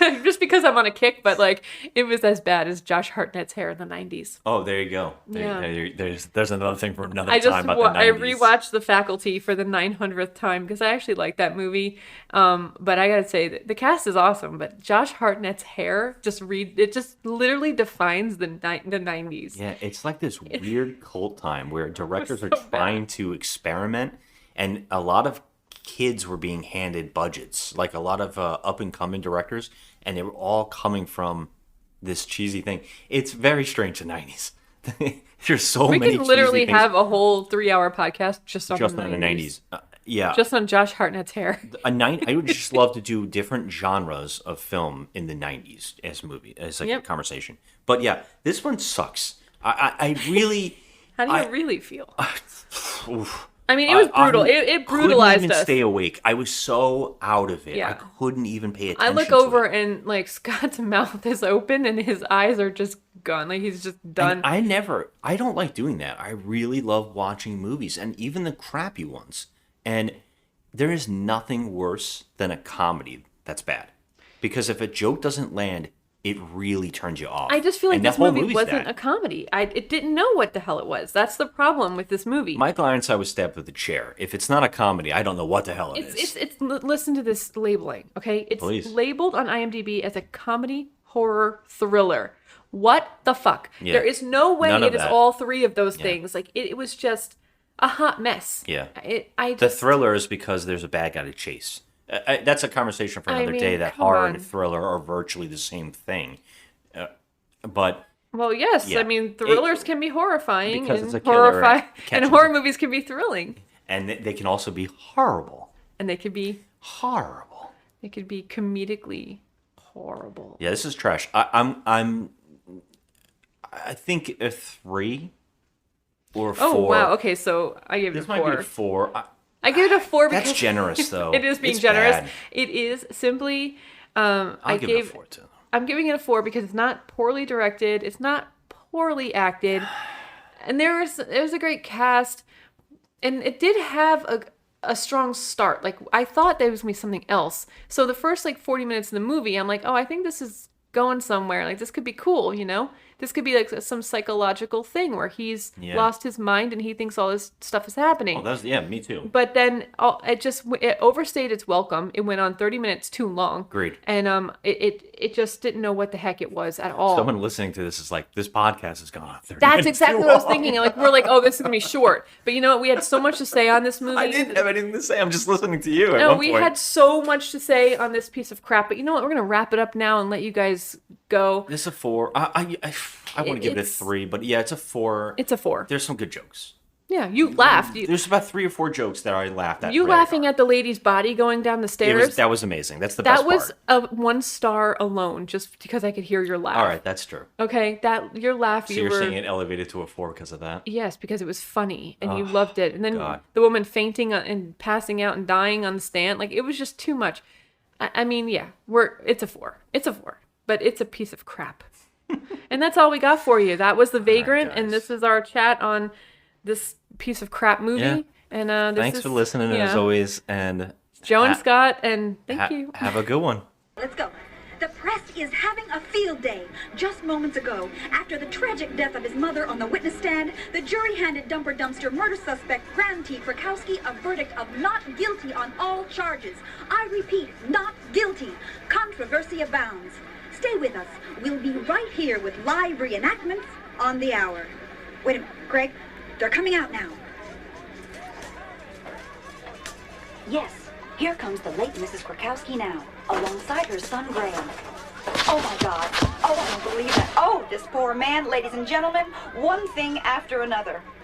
just because I'm on a kick, but like it was as bad as Josh Hartnett's hair in the 90s. Oh, there you go. There's another thing for another I time about the 90s. I rewatched The Faculty for the 900th time because I actually like that movie. But I gotta say the cast is awesome. But Josh Hartnett's hair just literally defines the 90s. Yeah, it's like this weird cult time where directors are trying to experiment, and a lot of kids were being handed budgets, like a lot of up and coming directors, and they were all coming from this cheesy thing. It's very strange, the 90s. There's so many. We can literally cheesy things. have a whole 3-hour podcast just on the 90s. Yeah, just on Josh Hartnett's hair. I would just love to do different genres of film in the 90s as a conversation. But yeah, this one sucks. I really. How do you really feel? Oof. I mean, it was brutal. It brutalized couldn't even us. stay awake. I was so out of it. Yeah. I couldn't even pay attention. I look over and like Scott's mouth is open and his eyes are just gone. Like he's just done. And I don't like doing that. I really love watching movies, and even the crappy ones. And there is nothing worse than a comedy that's bad. Because if a joke doesn't land, it really turns you off. I just feel like And this that whole movie movie's wasn't that. a comedy. It didn't know what the hell it was. That's the problem with this movie. Michael Ironside was stabbed with a chair. If it's not a comedy, I don't know what the hell it is. Listen to this labeling, okay? It's Please. labeled on IMDb as a comedy horror thriller. What the fuck? Yeah. There is no way None of it is that. all three of those things. Like it was just a hot mess. Yeah. I The thriller is because there's a bad guy to chase. That's a conversation for another day. That come horror on. and thriller are virtually the same thing. But Well, yes. Yeah. I mean, thrillers can be horrifying, Because and it's a killer and and catches horror movies can be thrilling, and they can also be horrible. and they could be horrible. They could be comedically horrible. Yeah, this is trash. I think a 3 or 4. Oh wow. Okay, so I gave it This a might 4. be a 4. I give it a 4 because That's generous, though. It is being It's generous. bad. It is simply. I'll give it a 4 too. I'm giving it a 4 because it's not poorly directed. It's not poorly acted, and there was a great cast, and it did have a strong start. Like I thought there was gonna be something else. So the first like 40 minutes of the movie, I'm like, oh, I think this is going somewhere. Like this could be cool, you know? This could be like some psychological thing where he's lost his mind and he thinks all this stuff is happening. Oh, me too. But then it overstayed its welcome. It went on 30 minutes too long. Agreed. And it just didn't know what the heck it was at all. Someone listening to this is like, this podcast has gone on 30 That's minutes exactly too what I was long. thinking. Like we're like, oh, this is gonna be short. But you know what? We had so much to say on this movie. I didn't have anything to say. I'm just listening to you. No, we had so much to say on this piece of crap. But you know what? We're gonna wrap it up now and let you guys go. This is a 4. I want to give it a 3, but yeah, it's a 4. It's a 4. There's some good jokes. Yeah, you laughed. There's about 3 or 4 jokes that I laughed at. You really laughing at the lady's body going down the stairs. That was amazing. That's the best That was part. a 1 star alone, just because I could hear your laugh. All right, that's true. Okay, that your laugh. So you you're were saying it elevated to a 4 because of that? yes, because it was funny and you Oh, loved it. And then God. the woman fainting and passing out and dying on the stand, like it was just too much. I mean, yeah, it's a 4. It's a 4, but it's a piece of crap. And that's all we got for you. That was The Vagrant, and this is our chat on this piece of crap movie. Yeah. And Thanks for listening as always, and Joe and Scott, and thank you. Have a good one. Let's go. The press is having a field day. Just moments ago, after the tragic death of his mother on the witness stand, the jury handed dumper dumpster murder suspect Mr Krakowski a verdict of not guilty on all charges. I repeat, not guilty. Controversy abounds. Stay with us. We'll be right here with live reenactments on the hour. Wait a minute, Greg. They're coming out now. Yes, here comes the late Mrs. Krakowski now, alongside her son Graham. Oh my God. Oh, I don't believe it. Oh, this poor man, ladies and gentlemen, one thing after another.